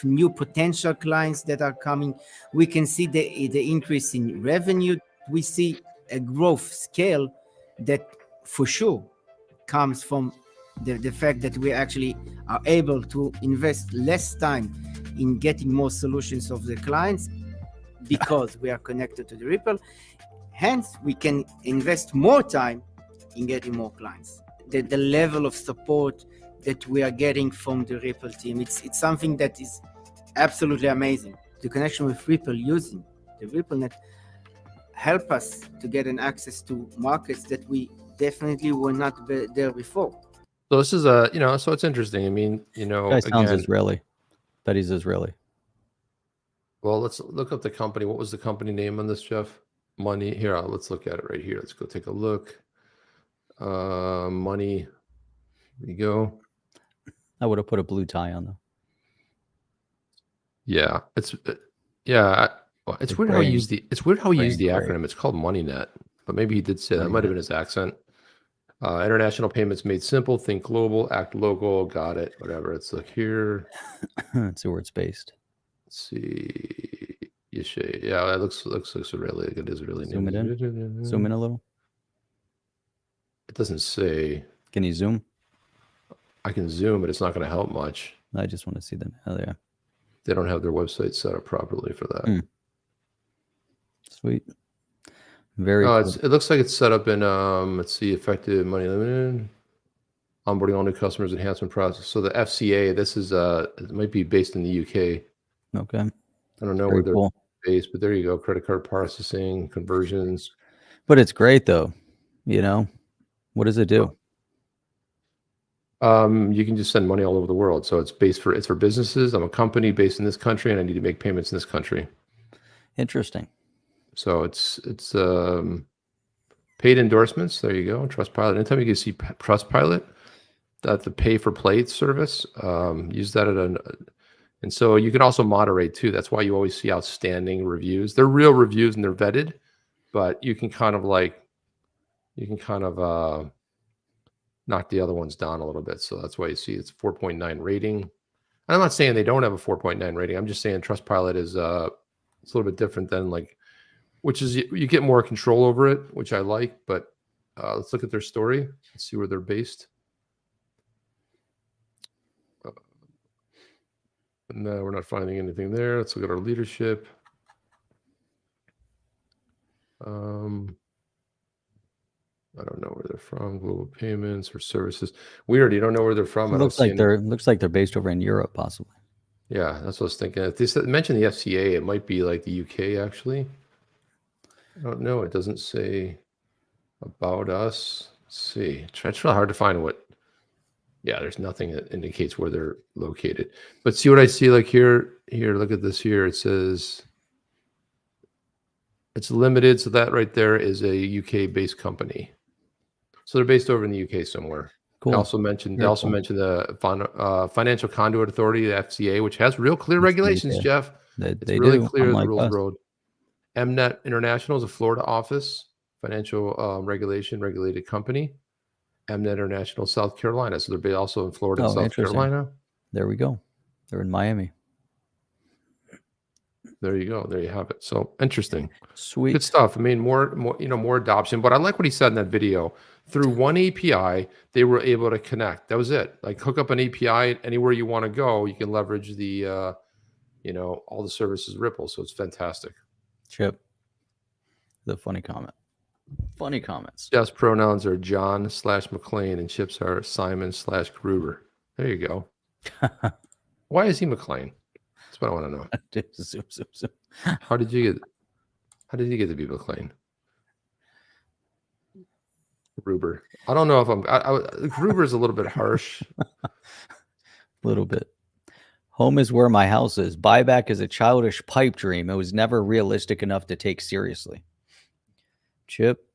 [SPEAKER 4] new potential clients that are coming. We can see the increase in revenue. We see a growth scale that for sure comes from the fact that we actually are able to invest less time in getting more solutions of the clients because we are connected to the Ripple. Hence, we can invest more time in getting more clients. The level of support that we are getting from the Ripple team, it's something that is absolutely amazing. The connection with Ripple using the RippleNet help us to get an access to markets that we definitely were not there before.
[SPEAKER 2] So this is so it's interesting. I mean,
[SPEAKER 1] Guy sounds Israeli. Bet he's Israeli.
[SPEAKER 2] Well, let's look up the company. What was the company name on this, Jeff? Money. Here, let's look at it right here. Let's go take a look. Money. There you go.
[SPEAKER 1] I would have put a blue tie on though.
[SPEAKER 2] Yeah, it's weird how he used the acronym. It's called MoneyNet, but maybe he did say that. Might have been his accent. International payments made simple. Think global. Act local. Got it. Whatever. Let's look here.
[SPEAKER 1] Let's see where it's based.
[SPEAKER 2] Let's see. Yeah, it looks really like it is really.
[SPEAKER 1] Zoom it in. Zoom in a little.
[SPEAKER 2] It doesn't say.
[SPEAKER 1] Can you zoom?
[SPEAKER 2] I can zoom, but it's not going to help much.
[SPEAKER 1] I just want to see them. Oh, yeah.
[SPEAKER 2] They don't have their website set up properly for that.
[SPEAKER 1] Sweet. Very
[SPEAKER 2] cool.
[SPEAKER 1] Cool.
[SPEAKER 2] It looks like it's set up in let's see, effective money limited, onboarding all new customers, enhancement process. So the FCA, this is it might be based in the UK.
[SPEAKER 1] Okay.
[SPEAKER 2] I don't know where they're based, but there you go. Credit card processing, conversions.
[SPEAKER 1] But it's great though. What does it do?
[SPEAKER 2] You can just send money all over the world. So it's for businesses. I'm a company based in this country and I need to make payments in this country.
[SPEAKER 1] Interesting.
[SPEAKER 2] So it's paid endorsements. There you go. Trustpilot. Anytime you can see Trustpilot, that the pay for play service, use that and so you can also moderate too. That's why you always see outstanding reviews. They're real reviews and they're vetted, but you can kind of knock the other ones down a little bit. So that's why you see it's 4.9 rating. And I'm not saying they don't have a 4.9 rating. I'm just saying Trustpilot is it's a little bit different than which is you get more control over it, which I like. But let's look at their story. Let's see where they're based. No, we're not finding anything there. Let's look at our leadership. I don't know where they're from. Global payments or services. Weird. You don't know where they're from.
[SPEAKER 1] It looks like they're based over in Europe, possibly.
[SPEAKER 2] Yeah, that's what I was thinking. If they mention the FCA, it might be like the UK. Actually, I don't know. It doesn't say about us. Let's see. It's really hard to find what. Yeah, there's nothing that indicates where they're located. But see what I see like here. Here, look at this here. It says it's limited. So that right there is a UK-based company. So they're based over in the UK somewhere. Cool. They also mentioned the Financial Conduit Authority, the FCA, which has real clear regulations, Jeff. It's really clear as the rules road. MNet International is a Florida office, financial regulated company. MNet International, South Carolina. So they're also in Florida and South Carolina.
[SPEAKER 1] There we go. They're in Miami.
[SPEAKER 2] There you go. There you have it. So interesting.
[SPEAKER 1] Sweet.
[SPEAKER 2] Good stuff. I mean, more adoption. But I like what he said in that video. Through one API, they were able to connect. That was it. Like hook up an API anywhere you want to go. You can leverage the, all the services Ripple. So it's fantastic.
[SPEAKER 1] Chip. The funny comment. Funny comments.
[SPEAKER 2] Jeff's pronouns are John/McLean and Chip's are Simon/Gruber. There you go. Why is he McLean? That's what I want to know.
[SPEAKER 1] Zoom.
[SPEAKER 2] How did you get to be McLean? Gruber. I don't know if Gruber is a little bit harsh.
[SPEAKER 1] A little bit. Home is where my house is. Buyback is a childish pipe dream. It was never realistic enough to take seriously. Chip,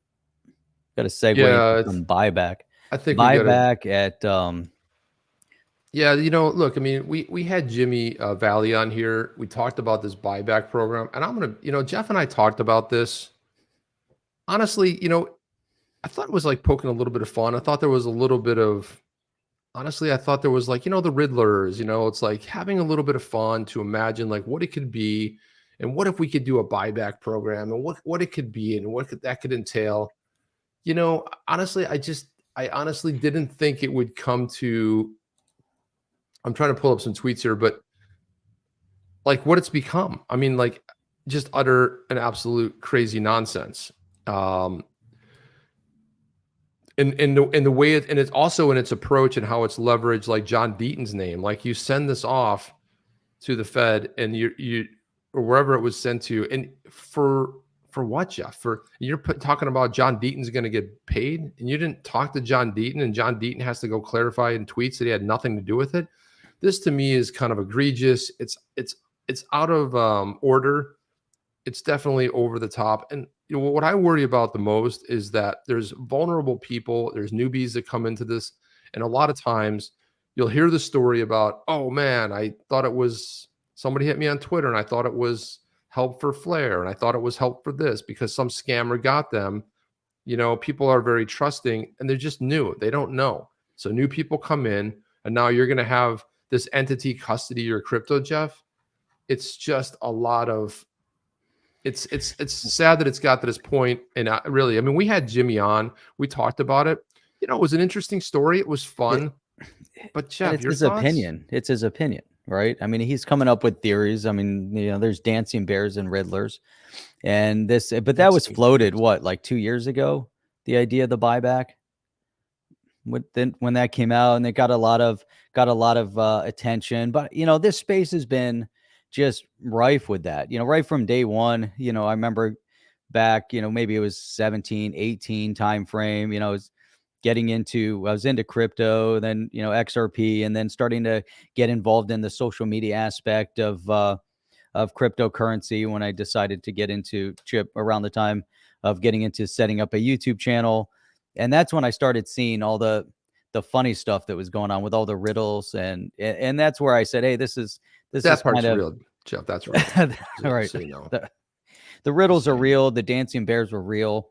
[SPEAKER 1] got a segue from buyback.
[SPEAKER 2] I think
[SPEAKER 1] buyback at
[SPEAKER 2] yeah, look, I mean, we had Jimmy Valley on here. We talked about this buyback program, and I'm gonna, Jeff and I talked about this. Honestly, I thought it was like poking a little bit of fun. I thought there was a little bit of, honestly, I thought there was like, the Riddlers, it's like having a little bit of fun to imagine like what it could be. And what if we could do a buyback program and what it could be and what that could entail? Honestly, I honestly didn't think it would come to, I'm trying to pull up some tweets here, but like what it's become. I mean, like just utter and absolute crazy nonsense. in the way it, and it's also in its approach and how it's leveraged, like John Deaton's name. Like you send this off to the Fed, and you or wherever it was sent to, and for what, Jeff? For you're talking about John Deaton's going to get paid, and you didn't talk to John Deaton, and John Deaton has to go clarify in tweets that he had nothing to do with it. This to me is kind of egregious. It's out of order. It's definitely over the top. And you know what I worry about the most is that there's vulnerable people, there's newbies that come into this, and a lot of times you'll hear the story about, oh man, I thought it was somebody hit me on Twitter and I thought it was help for Flare and I thought it was help for this because some scammer got them. You know, people are very trusting and they're just new. They don't know. So new people come in and now you're going to have this entity custody your crypto, Jeff. It's just a lot of, it's sad that it's got to this point. And really, I mean, we had Jimmy on, we talked about it. You know, it was an interesting story. It was fun. But Jeff,
[SPEAKER 1] it's his opinion. It's his opinion, right? I mean, he's coming up with theories. I mean, you know, there's dancing bears and riddlers, and this, but that was floated what, like 2 years ago. The idea of the buyback, when that came out, and it got a lot of attention. But you know, this space has been just rife with that. You know, right from day one. You know, I remember back, you know, maybe it was 17, 18 time frame. You know, it was I was into crypto, then, you know, XRP, and then starting to get involved in the social media aspect of cryptocurrency when I decided to get into Chip around the time of getting into setting up a YouTube channel. And that's when I started seeing all the funny stuff that was going on with all the riddles. And that's where I said, hey, this is
[SPEAKER 2] part's
[SPEAKER 1] kind of
[SPEAKER 2] real, Jeff. That's real.
[SPEAKER 1] All right.
[SPEAKER 2] So, you know.
[SPEAKER 1] The riddles are real. The dancing bears were real.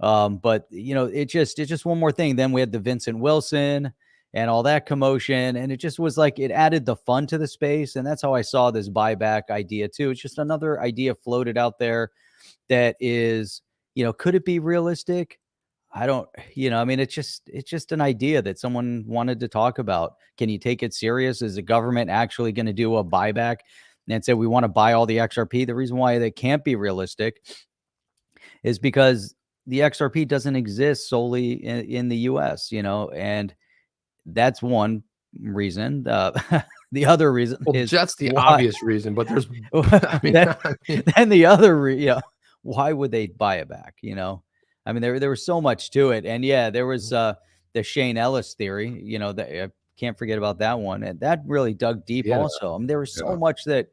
[SPEAKER 1] But you know, it's just one more thing. Then we had the Vincent Wilson and all that commotion, and it just was like, it added the fun to the space. And that's how I saw this buyback idea too. It's just another idea floated out there that is, you know, could it be realistic? I don't, you know, I mean, it's just an idea that someone wanted to talk about. Can you take it serious? Is the government actually going to do a buyback and say, we want to buy all the XRP? The reason why they can't be realistic is because the XRP doesn't exist solely in the US, you know, and that's one reason. The other reason is
[SPEAKER 2] that's the
[SPEAKER 1] why,
[SPEAKER 2] obvious reason, but there's, I mean,
[SPEAKER 1] then the other, you know, why would they buy it back? You know, I mean, there was so much to it. And yeah, there was the Shane Ellis theory, you know, that I can't forget about that one. And that really dug deep also. I mean, there was so much that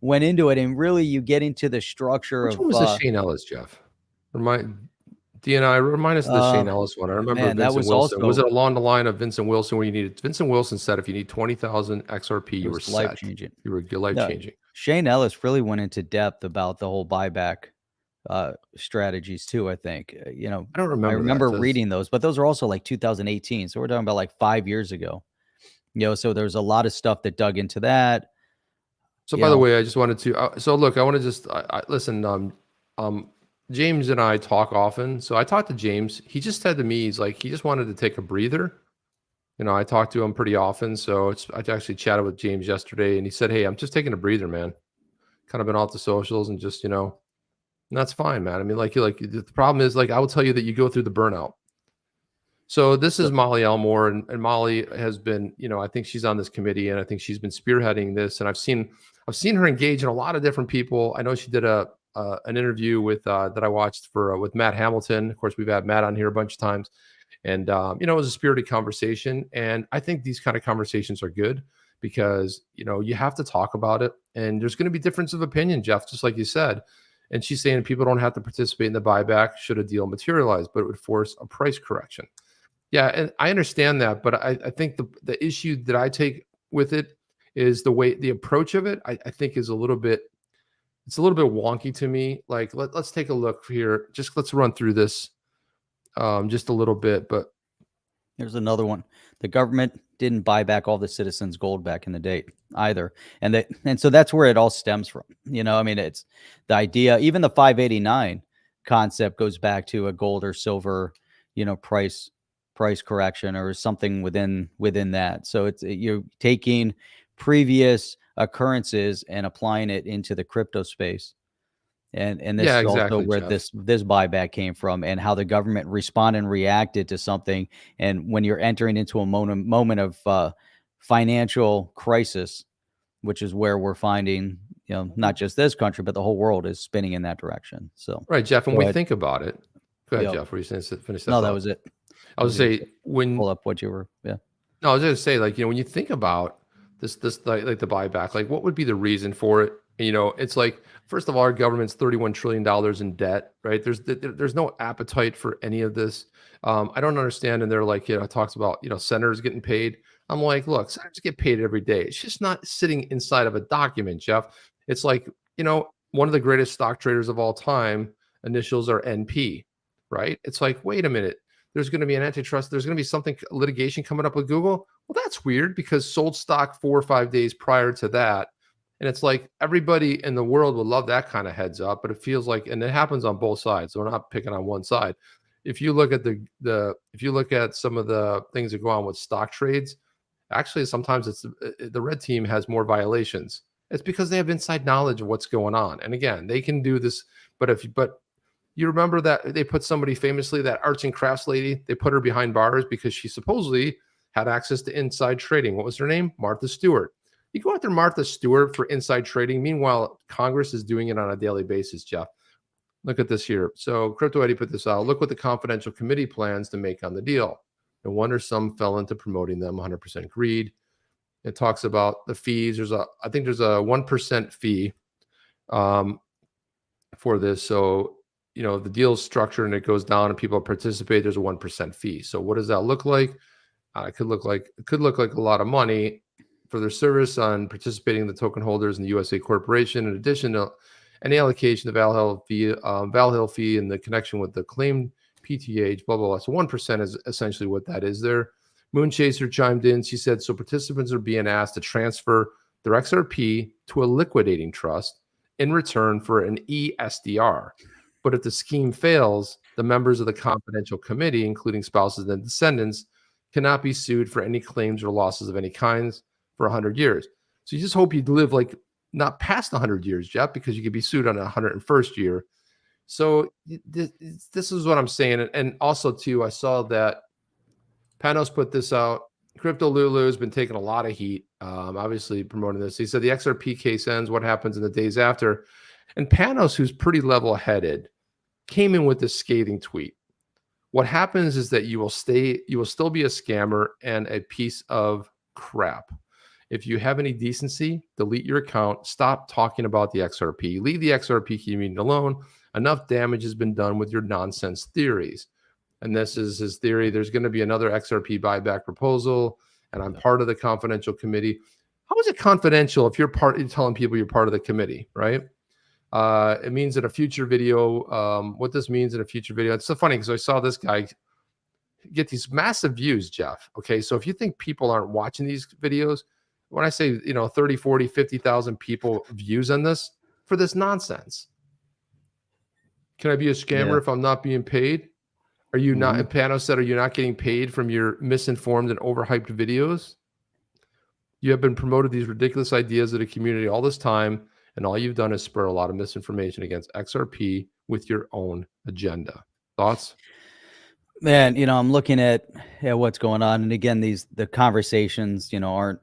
[SPEAKER 1] went into it, and really you get into the structure
[SPEAKER 2] Which
[SPEAKER 1] of
[SPEAKER 2] one was the Shane Ellis, Jeff? Remind us of the Shane Ellis one. I remember Vincent Wilson. Was it along the line of Vincent Wilson where you needed, Vincent Wilson said if you need 20,000 XRP, you were
[SPEAKER 1] life changing.
[SPEAKER 2] You were life changing.
[SPEAKER 1] Shane Ellis really went into depth about the whole buyback strategies too. I think, you know,
[SPEAKER 2] I don't remember.
[SPEAKER 1] I remember reading those, but those are also like 2018. So we're talking about like 5 years ago, you know, so there's a lot of stuff that dug into that.
[SPEAKER 2] So by the way, I just wanted to, so look, I want to just, listen, James and I talk often. So I talked to James. He just said to me, he's like, he just wanted to take a breather. You know, I talk to him pretty often. So I actually chatted with James yesterday, and he said, hey, I'm just taking a breather, man. Kind of been off the socials and just, you know, and that's fine, man. I mean, like the problem is, like, I will tell you that you go through the burnout. So this is Molly Elmore, and Molly has been, you know, I think she's on this committee, and I think she's been spearheading this. And I've seen her engage in a lot of different people. I know she did an interview with that I watched with Matt Hamilton. Of course, we've had Matt on here a bunch of times, and you know, it was a spirited conversation. And I think these kind of conversations are good because, you know, you have to talk about it, and there's going to be difference of opinion, Jeff, just like you said. And she's saying people don't have to participate in the buyback should a deal materialize, but it would force a price correction. Yeah, and I understand that, but I think the issue that I take with it is the approach of it. I think is a little bit wonky to me. Like, let's take a look here. Just let's run through this just a little bit. But
[SPEAKER 1] here's another one. The government didn't buy back all the citizens' gold back in the day either, and so that's where it all stems from. You know, I mean, it's the idea. Even the 589 concept goes back to a gold or silver, you know, price correction or something within that. So you're taking previous occurrences and applying it into the crypto space. And this
[SPEAKER 2] Yeah,
[SPEAKER 1] is also
[SPEAKER 2] exactly,
[SPEAKER 1] where
[SPEAKER 2] Jeff.
[SPEAKER 1] this buyback came from, and how the government responded and reacted to something. And when you're entering into a moment of financial crisis, which is where we're finding, not just this country, but the whole world is spinning in that direction. So,
[SPEAKER 2] Right, Jeff. When
[SPEAKER 1] go
[SPEAKER 2] we
[SPEAKER 1] ahead.
[SPEAKER 2] think about it, go ahead,
[SPEAKER 1] Yep.
[SPEAKER 2] Jeff. Were you saying finish that
[SPEAKER 1] No, that
[SPEAKER 2] thought?
[SPEAKER 1] was it.
[SPEAKER 2] I was gonna say
[SPEAKER 1] Pull
[SPEAKER 2] when
[SPEAKER 1] up what you were. Yeah.
[SPEAKER 2] no, I was going to say, like, when you think about this like the buyback, like, what would be the reason for it? It's like, first of all, our government's $31 trillion in debt, right? There's no appetite for any of this. I don't understand. And they're like, it talks about, senators getting paid. I'm like, look, senators get paid every day. It's just not sitting inside of a document, Jeff. It's like, one of the greatest stock traders of all time, initials are NP, right? It's like, wait a minute. There's going to be an antitrust. There's going to be something litigation coming up with Google. Well, that's weird because sold stock 4 or 5 days prior to that. And it's like everybody in the world would love that kind of heads up, but it feels like, and it happens on both sides. So we're not picking on one side. If you look at if you look at some of the things that go on with stock trades, actually, sometimes it's the red team has more violations. It's because they have inside knowledge of what's going on. And again, they can do this, but you remember that they put somebody famously, that arts and crafts lady, they put her behind bars because she supposedly had access to inside trading. What was her name? Martha Stewart. You go after Martha Stewart for inside trading. Meanwhile, Congress is doing it on a daily basis, Jeff. Look at this here. So Crypto Eddie put this out. Look what the confidential committee plans to make on the deal. No wonder some fell into promoting them. 100% greed. It talks about the fees. I think there's a 1% fee for this. So, the deal is structured and it goes down and people participate, there's a 1% fee. So what does that look like? It could look like a lot of money for their service on participating in the token holders in the USA Corporation. In addition to any allocation of Val Hill fee in the connection with the claimed PTH, blah, blah, blah. So 1% is essentially what that is there. Moonchaser chimed in. She said, so participants are being asked to transfer their XRP to a liquidating trust in return for an ESDR. But if the scheme fails, the members of the confidential committee, including spouses and descendants, cannot be sued for any claims or losses of any kinds for 100 years. So you just hope you'd live like not past 100 years, Jeff, because you could be sued on the 101st year. So this is what I'm saying. And also, too, I saw that Panos put this out. Crypto Lulu has been taking a lot of heat, obviously promoting this. He said the XRP case ends. What happens in the days after? And Panos, who's pretty level-headed, came in with this scathing tweet. What happens is that you will still be a scammer and a piece of crap. If you have any decency, delete your account. Stop talking about the XRP. Leave the XRP community alone. Enough damage has been done with your nonsense theories. And this is his theory. There's going to be another XRP buyback proposal, and I'm part of the confidential committee. How is it confidential if you're telling people you're part of the committee, right? It means in a future video, what this means in a future video. It's so funny because I saw this guy get these massive views, Jeff. Okay, so if you think people aren't watching these videos, when I say, 30, 40, 50,000 people views on this for this nonsense. Can I be a scammer if I'm not being paid? Are you not, Panos said, are you not getting paid from your misinformed and overhyped videos? You have been promoted these ridiculous ideas of the community all this time, and all you've done is spur a lot of misinformation against XRP with your own agenda. Thoughts?
[SPEAKER 1] Man, I'm looking at what's going on, and again, the conversations, aren't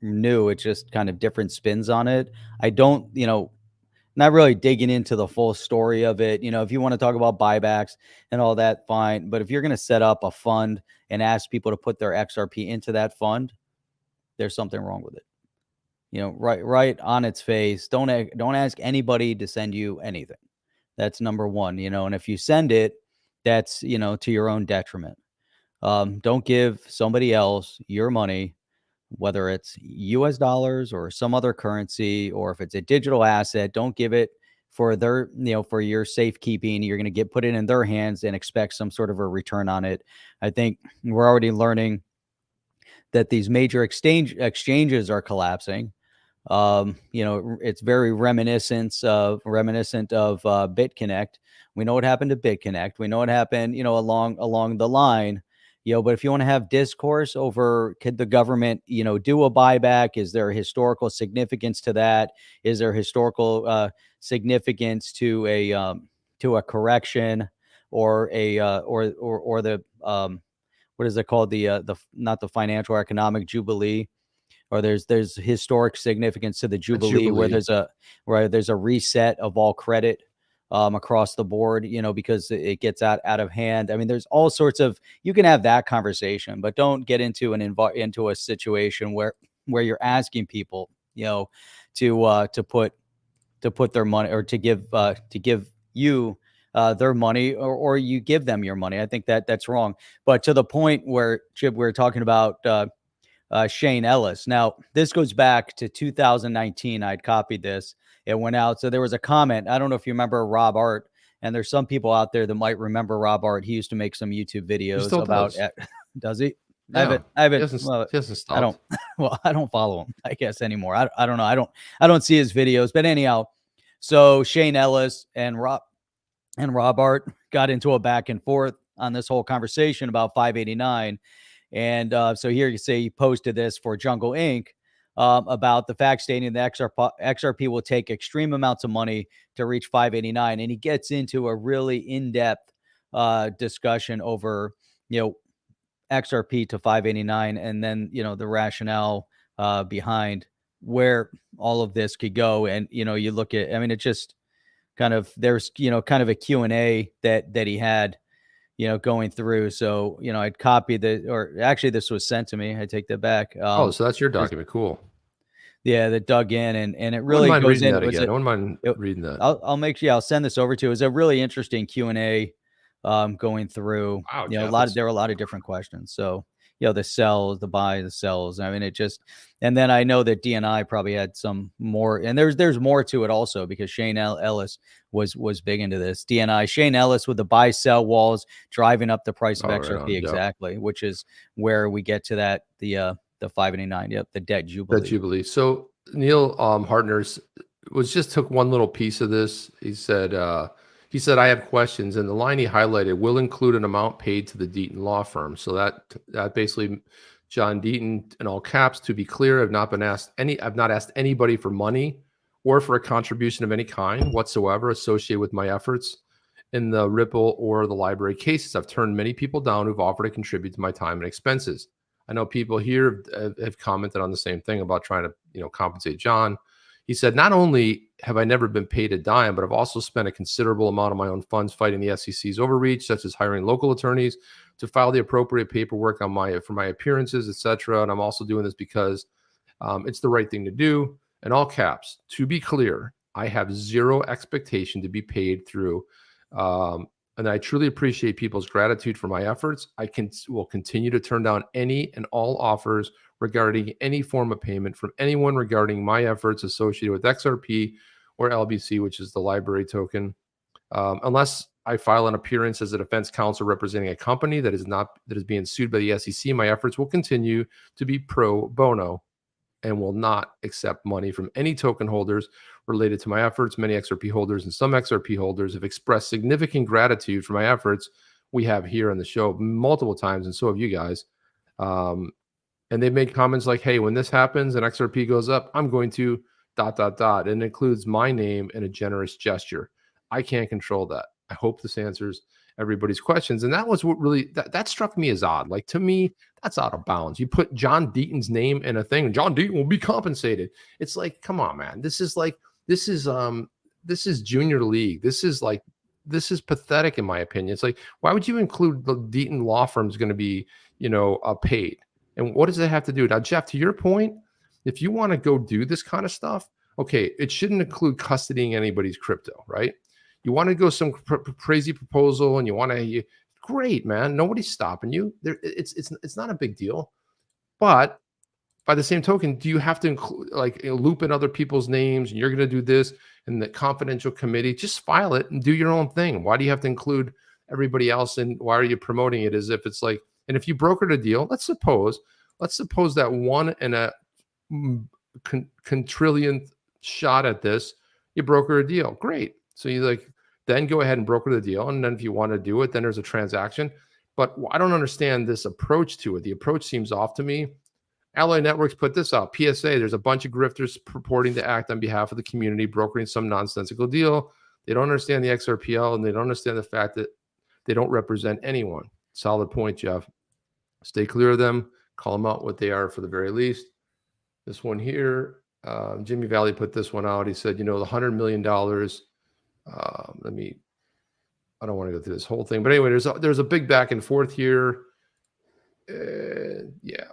[SPEAKER 1] new. It's just kind of different spins on it. I don't, not really digging into the full story of it. If you want to talk about buybacks and all that, fine. But if you're going to set up a fund and ask people to put their XRP into that fund, there's something wrong with it. Right on its face. Don't ask anybody to send you anything. That's number one. And if you send it, that's, to your own detriment. Don't give somebody else your money, whether it's US dollars or some other currency, or if it's a digital asset. Don't give it for their, for your safekeeping. You're going to put it in their hands and expect some sort of a return on it. I think we're already learning that these major exchanges are collapsing. It's very reminiscent of BitConnect. We know what happened to BitConnect. We know what happened, along the line. But if you want to have discourse over, could the government, do a buyback? Is there historical significance to that? Is there historical significance to a correction, or or the what is it called, the not the financial or economic jubilee, or there's historic significance to the jubilee, where there's a reset of all credit across the board, because it gets out of hand. I mean, there's all sorts of, you can have that conversation, but don't get into into a situation where you're asking people, to put their money, or to give you their money, or you give them your money. I think that's wrong. But to the point where, Chip, we were talking about Shane Ellis. Now, this goes back to 2019. I'd copied this. It went out. So there was a comment. I don't know if you remember Rob Art, and there's some people out there that might remember Rob Art. He used to make some YouTube videos about
[SPEAKER 2] does.
[SPEAKER 1] Does he?
[SPEAKER 2] Yeah.
[SPEAKER 1] I haven't.
[SPEAKER 2] He hasn't stopped.
[SPEAKER 1] I don't. Well, I don't follow him, I guess, anymore. I don't know. I don't see his videos. But anyhow, so Shane Ellis and Rob Art got into a back and forth on this whole conversation about 589. And so here you say he posted this for Jungle Inc. About the fact stating that XRP will take extreme amounts of money to reach 589. And he gets into a really in-depth discussion over, XRP to 589, and then, the rationale behind where all of this could go. And, you look at, I mean, it just kind of, there's, kind of a Q&A that he had, going through. So, I'd copy or actually this was sent to me. I take that back.
[SPEAKER 2] So that's your document. Cool.
[SPEAKER 1] Yeah, that dug in, and it really goes in.
[SPEAKER 2] I wouldn't mind reading that.
[SPEAKER 1] I'll send this over to you. It was a really interesting Q&A going through.
[SPEAKER 2] Wow,
[SPEAKER 1] there were a lot of different questions. So, the sells, the buy, the sells. I mean, it just, and then I know that DNI probably had some more, and there's more to it also, because Shane Ellis was big into this. DNI, Shane Ellis with the buy sell walls driving up the price of XRP, right, exactly, which is where we get to that the 589. Yep, the debt jubilee.
[SPEAKER 2] So Neil Hartners took one little piece of this. He said, I have questions, and the line he highlighted will include an amount paid to the Deaton law firm. So that basically, John Deaton, in all caps, to be clear, I've not asked anybody for money or for a contribution of any kind whatsoever associated with my efforts in the Ripple or the library cases. I've turned many people down who've offered to contribute to my time and expenses. I know people here have commented on the same thing about trying to, compensate John. He said, not only have I never been paid a dime, but I've also spent a considerable amount of my own funds fighting the SEC's overreach, such as hiring local attorneys to file the appropriate paperwork for my appearances, etc. And I'm also doing this because it's the right thing to do. In all caps, to be clear, I have zero expectation to be paid through. And I truly appreciate people's gratitude for my efforts. Will continue to turn down any and all offers regarding any form of payment from anyone regarding my efforts associated with XRP or LBC, which is the library token, unless I file an appearance as a defense counsel representing a company that is being sued by the SEC. My efforts will continue to be pro bono and will not accept money from any token holders related to my efforts. Many XRP holders and some XRP holders have expressed significant gratitude for my efforts. We have here on the show multiple times, and so have you guys. And they've made comments like, hey, when this happens and XRP goes up, I'm going to ... And it includes my name in a generous gesture. I can't control that. I hope this answers everybody's questions. And that was what really, that struck me as odd. Like, to me, that's out of bounds. You put John Deaton's name in a thing, John Deaton will be compensated. It's like, come on, man. This is junior league. This is pathetic, in my opinion. It's like, why would you include the Deaton law firm is going to be, paid? And what does it have to do? Now, Jeff, to your point, if you want to go do this kind of stuff, okay, it shouldn't include custodying anybody's crypto, right? You want to go some crazy proposal and you want to, great, man. Nobody's stopping you. It's not a big deal. But by the same token, do you have to include, loop in other people's names, and you're going to do this in the confidential committee? Just file it and do your own thing. Why do you have to include everybody else? And why are you promoting it as if it's like, and if you brokered a deal, let's suppose that 1 in a quintrillionth shot at this, you broker a deal. Great. So you then go ahead and broker the deal. And then if you want to do it, then there's a transaction. But I don't understand this approach to it. The approach seems off to me. Alloy Networks put this out. PSA, there's a bunch of grifters purporting to act on behalf of the community, brokering some nonsensical deal. They don't understand the XRPL, and they don't understand the fact that they don't represent anyone. Solid point, Jeff. Stay clear of them. Call them out what they are for the very least. This one here, Jimmy Valley put this one out. He said, the $100 million. I don't want to go through this whole thing, but anyway, there's a big back and forth here. Yeah.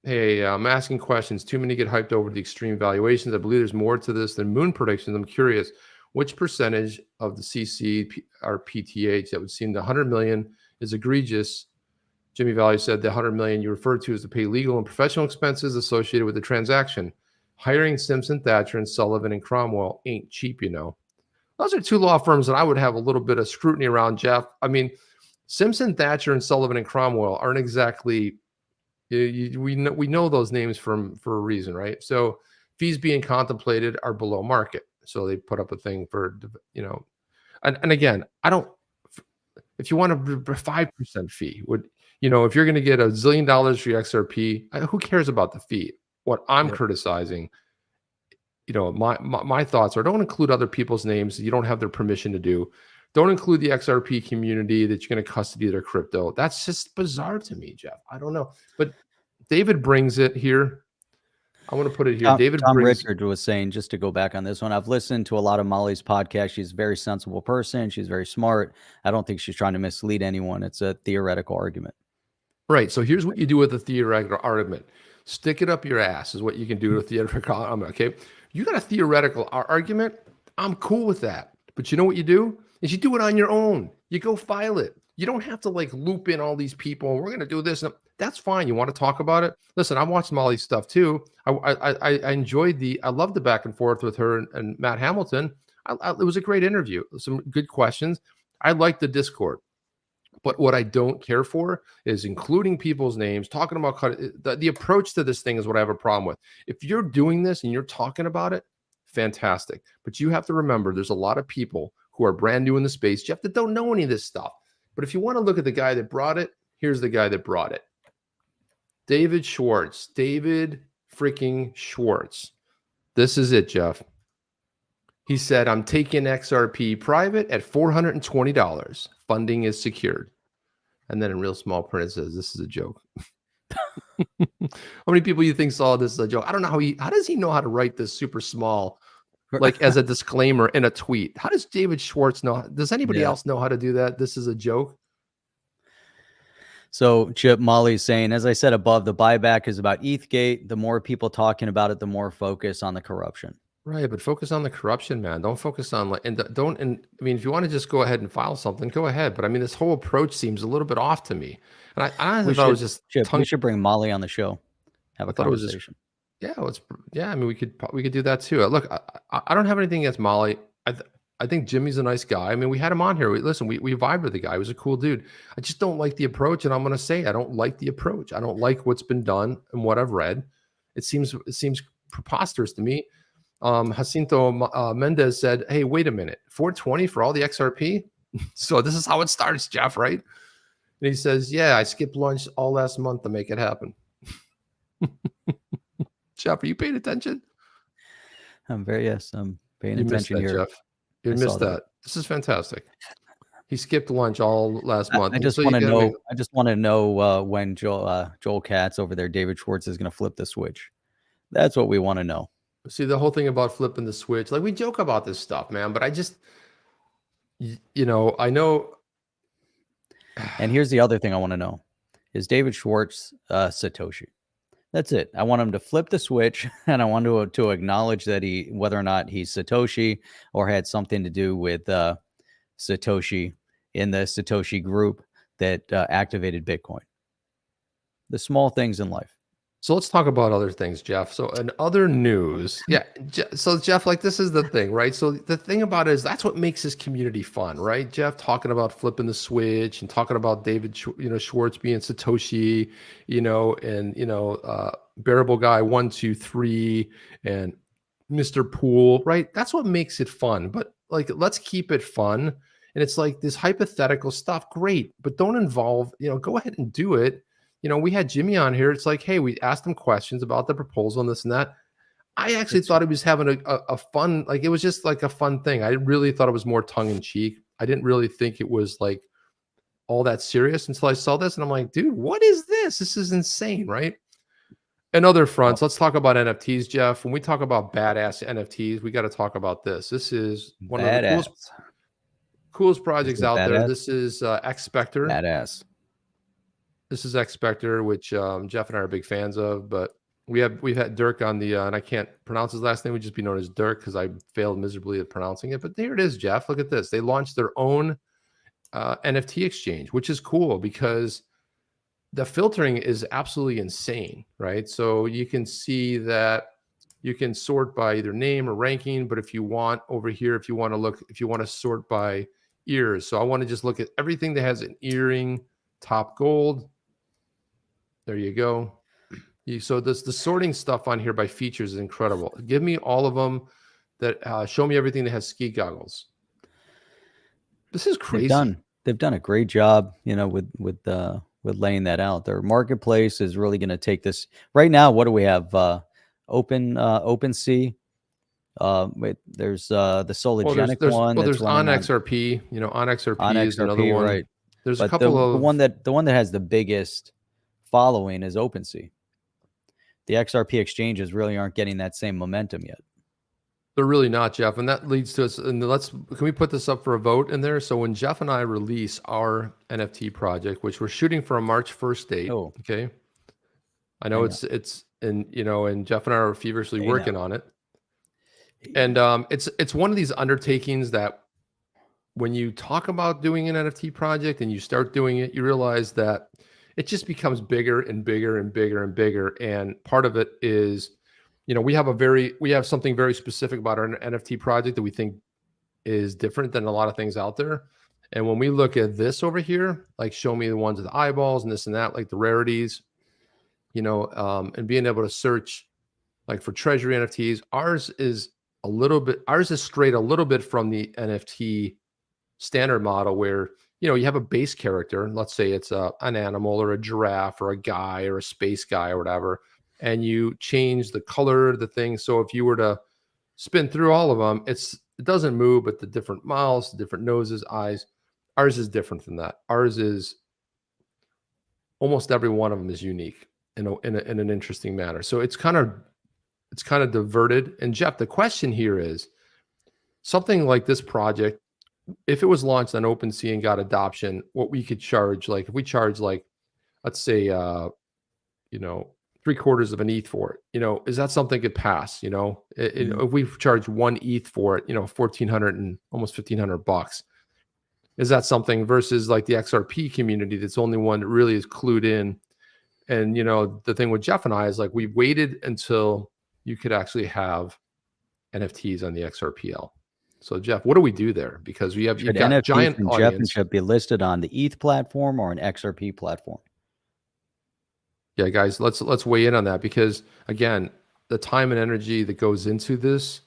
[SPEAKER 2] Hey, I'm asking questions. Too many get hyped over the extreme valuations. I believe there's more to this than moon predictions. I'm curious, which percentage of the CC or PTH that would seem the 100 million is egregious? Jimmy Valley said the 100 million you referred to is to pay legal and professional expenses associated with the transaction. Hiring Simpson, Thatcher, and Sullivan and Cromwell ain't cheap, Those are two law firms that I would have a little bit of scrutiny around, Jeff. I mean, Simpson, Thatcher, and Sullivan and Cromwell aren't exactly, we know those names for a reason, right? So fees being contemplated are below market. So they put up a thing for, and again, if you want a 5% fee, if you're going to get $1 zillion for your XRP, who cares about the fee? What I'm criticizing, my thoughts are, don't include other people's names you don't have their permission to do. Don't include the XRP community that you're going to custody their crypto. That's just bizarre to me, Jeff. I don't know. But David brings it here. I want to put it here.
[SPEAKER 1] Tom Richard was saying, just to go back on this one, I've listened to a lot of Molly's podcasts. She's a very sensible person. She's very smart. I don't think she's trying to mislead anyone. It's a theoretical argument.
[SPEAKER 2] Right. So here's what you do with a theoretical argument. Stick it up your ass is what you can do with a theoretical argument. Okay. You got a theoretical argument. I'm cool with that. But you know what you do? Is you do it on your own. You go file it. You don't have to loop in all these people. We're going to do this. That's fine. You want to talk about it? Listen, I watched Molly's stuff too. I enjoyed I loved the back and forth with her and Matt Hamilton. It was a great interview. Some good questions. I liked the Discord. But what I don't care for is including people's names, talking about the approach to this thing is what I have a problem with. If you're doing this and you're talking about it, fantastic. But you have to remember there's a lot of people who are brand new in the space, Jeff, that don't know any of this stuff. But if you want to look at the guy that brought it, here's the guy that brought it. David Schwartz. David freaking Schwartz. This is it, Jeff. He said, I'm taking XRP private at $420. Funding is secured. And then in real small print, it says, this is a joke. How many people you think saw this as a joke? I don't know how does he know how to write this super small, as a disclaimer in a tweet? How does David Schwartz know? Does anybody else know how to do that? This is a joke.
[SPEAKER 1] So Chip, Molly's saying, as I said above, the buyback is about ETHgate. The more people talking about it, the more focus on the corruption. Right,
[SPEAKER 2] but focus on the corruption, man. Don't focus on I mean, if you want to just go ahead and file something, go ahead. But I mean, this whole approach seems a little bit off to me. And I thought it was just
[SPEAKER 1] Chip, we should bring Molly on the show. Have a conversation.
[SPEAKER 2] I mean, we could do that too. Look, I don't have anything against Molly. I think Jimmy's a nice guy. I mean, we had him on here. We vibed with the guy. He was a cool dude. I just don't like the approach, and I'm going to say I don't like the approach. I don't like what's been done and what I've read. It seems preposterous to me. Jacinto Mendez said, hey, wait a minute, 420 for all the XRP? So this is how it starts, Jeff, right? And he says, yeah, I skipped lunch all last month to make it happen. Jeff, are you paying attention?
[SPEAKER 1] I'm paying attention here.
[SPEAKER 2] Jeff. You missed that. This is fantastic. He skipped lunch all last month.
[SPEAKER 1] I just want to know when Joel Katz over there, David Schwartz, is going to flip the switch. That's what we want to know.
[SPEAKER 2] See, the whole thing about flipping the switch, we joke about this stuff, man, but I just, I know.
[SPEAKER 1] And here's the other thing I want to know. Is David Schwartz Satoshi? That's it. I want him to flip the switch, and I want to acknowledge that whether or not he's Satoshi or had something to do with Satoshi in the Satoshi group that activated Bitcoin. The small things in life.
[SPEAKER 2] So let's talk about other things, Jeff. So in other news, so Jeff, this is the thing, right? So the thing about it is that's what makes this community fun, right? Jeff talking about flipping the switch and talking about David, Schwartz being Satoshi, and Bearable Guy 123 and Mr. Pool, right? That's what makes it fun. But let's keep it fun And it's like this hypothetical stuff. Great, but don't involve, go ahead and do it. We had Jimmy on here. It's like, hey, we asked him questions about the proposal and this and that. I actually thought he was having a fun, like, it was just like a fun thing. I really thought it was more tongue in cheek. I didn't really think it was like all that serious until I saw this. And I'm like, dude, what is this? This is insane, right? And other fronts, let's talk about NFTs, Jeff. When we talk about badass NFTs, we got to talk about this. This is one of the coolest projects out there. This is X-Spectre.
[SPEAKER 1] Badass.
[SPEAKER 2] This is X-Spectre, which Jeff and I are big fans of. But we've had Dirk on the, and I can't pronounce his last name. Would just be known as Dirk because I failed miserably at pronouncing it. But there it is, Jeff. Look at this. They launched their own NFT exchange, which is cool because the filtering is absolutely insane, right? So you can see that you can sort by either name or ranking, but if you want over here, if you want to sort by ears. So I want to just look at everything that has an earring, top gold. There you go. So the sorting stuff on here by features is incredible. Give me all of them that show me everything that has ski goggles. This is crazy.
[SPEAKER 1] They've done a great job, with laying that out. Their marketplace is really going to take this right now. What do we have? OpenSea. There's the Sologenic one.
[SPEAKER 2] Well, there's on XRP. On XRP is another one.
[SPEAKER 1] Right.
[SPEAKER 2] There's a couple of
[SPEAKER 1] the one that has the biggest following is OpenSea. The XRP exchanges really aren't getting that same momentum yet.
[SPEAKER 2] They're really not, Jeff. And that leads to us. And can we put this up for a vote in there? So when Jeff and I release our NFT project, which we're shooting for a March 1st date. Oh, okay. I know. It's and Jeff and I are feverishly working on it. And it's one of these undertakings that when you talk about doing an NFT project and you start doing it, you realize that it just becomes bigger and bigger and bigger and bigger. And part of it is, we have something very specific about our NFT project that we think is different than a lot of things out there. And when we look at this over here, like show me the ones with the eyeballs and this and that, like the rarities, and being able to search like for treasury NFTs, ours is strayed a little bit from the NFT standard model where, you have a base character. Let's say it's an animal or a giraffe or a guy or a space guy or whatever. And you change the color of the thing. So if you were to spin through all of them, it doesn't move, but the different mouths, the different noses, eyes, ours is different than that. Ours is almost every one of them is unique in an interesting manner. So it's kind of diverted. And Jeff, the question here is something like this project, if it was launched on OpenSea and got adoption, what we could charge, like if we charge like, let's say, 3/4 of an ETH for it, is that something could pass? If we charge 1 ETH for it, $1,400 and almost $1,500, is that something versus like the XRP community that's only one that really is clued in? And the thing with Jeff and I is like we waited until you could actually have NFTs on the XRPL. So Jeff, what do we do there? Because you've got NFTs giant audience.
[SPEAKER 1] Jeff and should be listed on the ETH platform or an XRP platform.
[SPEAKER 2] Yeah, guys, let's weigh in on that because again, the time and energy that goes into this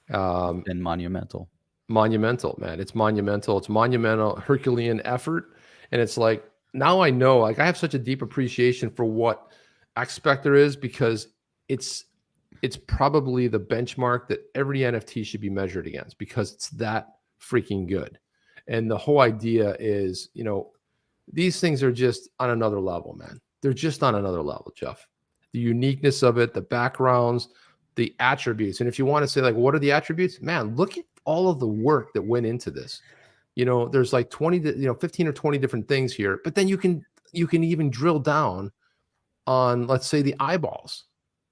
[SPEAKER 1] and monumental,
[SPEAKER 2] man. It's monumental. It's monumental, Herculean effort, and it's like now I know. Like I have such a deep appreciation for what X-Spectre is because it's probably the benchmark that every NFT should be measured against because it's that freaking good. And the whole idea is, these things are just on another level, man. They're just on another level, Jeff. The uniqueness of it, the backgrounds, the attributes. And if you want to say like, what are the attributes? Man, look at all of the work that went into this. There's like 15 or 20 different things here, but then you can even drill down on, let's say, the eyeballs.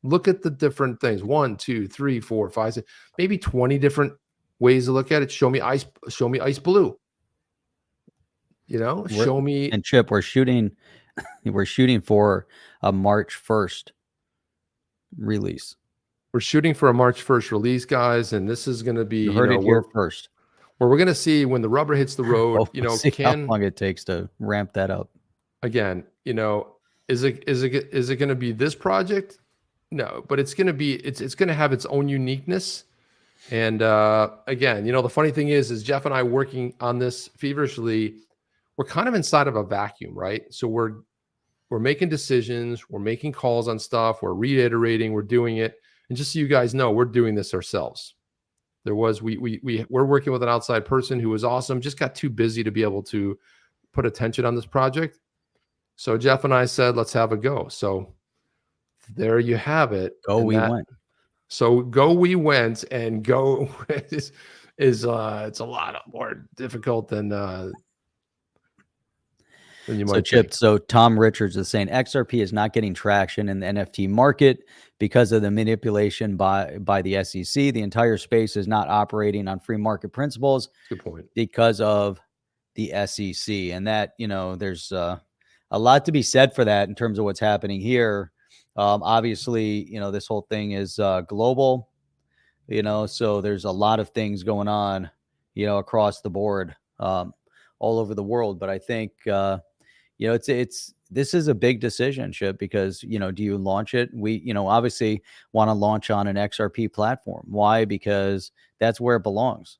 [SPEAKER 2] Look at the different things. 1, 2, 3, 4, 5, 6, maybe 20 different ways to look at it. Show me ice blue. Show me.
[SPEAKER 1] And Chip, we're shooting for a March 1st release.
[SPEAKER 2] We're shooting for a March 1st release, guys, and this is going to be
[SPEAKER 1] you heard it here first.
[SPEAKER 2] Where we're going to see when the rubber hits the road.
[SPEAKER 1] See how long it takes to ramp that up.
[SPEAKER 2] Again, is it going to be this project? No, but it's going to be it's going to have its own uniqueness, And again, the funny thing is Jeff and I working on this feverishly, we're kind of inside of a vacuum, right? So we're making decisions, we're making calls on stuff, we're reiterating, we're doing it. And just so you guys know, we're doing this ourselves. We're working with an outside person who was awesome, just got too busy to be able to put attention on this project. So Jeff and I said, let's have a go. So there you have it.
[SPEAKER 1] Go, we went.
[SPEAKER 2] So go, we went, and go is it's a lot more difficult than you might
[SPEAKER 1] Chip,
[SPEAKER 2] think.
[SPEAKER 1] so Tom Richards is saying XRP is not getting traction in the NFT market because of the manipulation by the SEC. The entire space is not operating on free market principles.
[SPEAKER 2] Good point.
[SPEAKER 1] Because of the SEC. And that, there's a lot to be said for that in terms of what's happening here. Obviously, this whole thing is global, so there's a lot of things going on, across the board, all over the world. But I think, this is a big decision, Chip, because, do you launch it? We, obviously want to launch on an XRP platform. Why? Because that's where it belongs,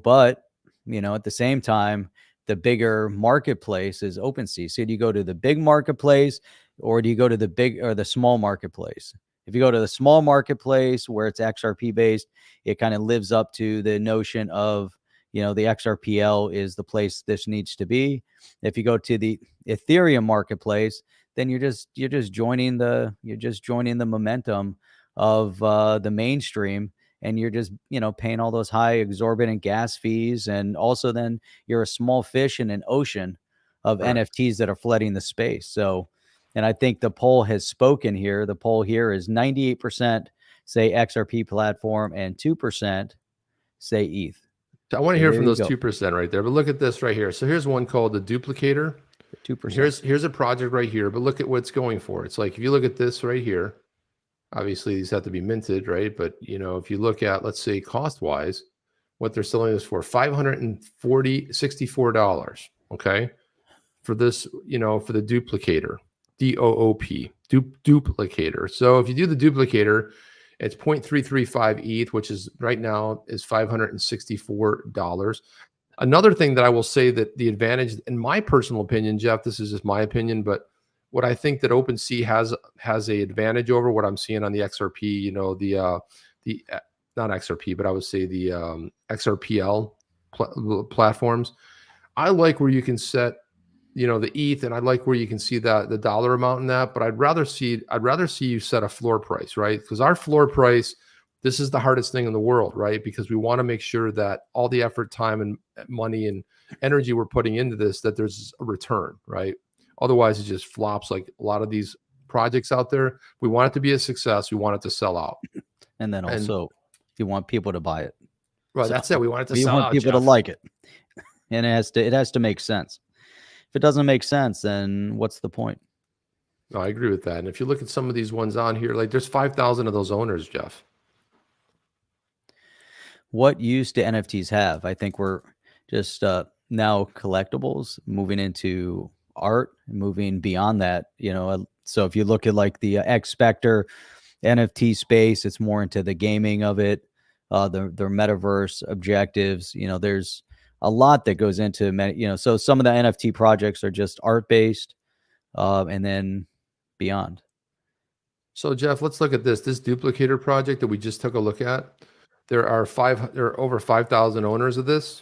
[SPEAKER 1] but, at the same time, the bigger marketplace is OpenSea. So do you go to the big marketplace or do you go to the big or the small marketplace? If you go to the small marketplace where it's XRP based, it kind of lives up to the notion of, the XRPL is the place this needs to be. If you go to the Ethereum marketplace, then you're just joining the momentum of the mainstream, and you're just paying all those high exorbitant gas fees, and also then you're a small fish in an ocean of NFTs that are flooding the space. So, and I think the poll has spoken here. The poll here is 98% say XRP platform and 2% say ETH.
[SPEAKER 2] I want to hear from those 2% right there, but look at this right here. So here's one called the Duplicator.
[SPEAKER 1] 2%.
[SPEAKER 2] Here's a project right here, but look at what it's going for. It's like, if you look at this right here, obviously these have to be minted, right? But if you look at, let's say, cost wise, what they're selling this for, $564. Okay, for this, for the Duplicator, DOOP, Duplicator. So if you do the Duplicator, it's 0.335 ETH, which is right now is $564. Another thing that I will say that the advantage, in my personal opinion, Jeff, this is just my opinion, but what I think that OpenSea has a advantage over what I'm seeing on the XRP, the not XRP, but I would say the XRPL platforms. I like where you can set, the ETH, and I like where you can see the dollar amount in that. But I'd rather see you set a floor price, right? Because our floor price, this is the hardest thing in the world, right? Because we want to make sure that all the effort, time, and money and energy we're putting into this, that there's a return, right? Otherwise, it just flops like a lot of these projects out there. We want it to be a success. We want it to sell out.
[SPEAKER 1] And then also, you want people to buy it.
[SPEAKER 2] Right, so that's it. We want it to sell out.
[SPEAKER 1] We want people to like it. And it has to make sense. If it doesn't make sense, then what's the point?
[SPEAKER 2] No, I agree with that. And if you look at some of these ones on here, like there's 5,000 of those owners, Jeff.
[SPEAKER 1] What use do NFTs have? I think we're just now collectibles, moving into art, moving beyond that. So if you look at like the X Spectre NFT space, it's more into the gaming of it, their metaverse objectives. There's a lot that goes into, so some of the NFT projects are just art based, and then beyond.
[SPEAKER 2] So Jeff, let's look at this Duplicator project that we just took a look at. There are over 5,000 owners of this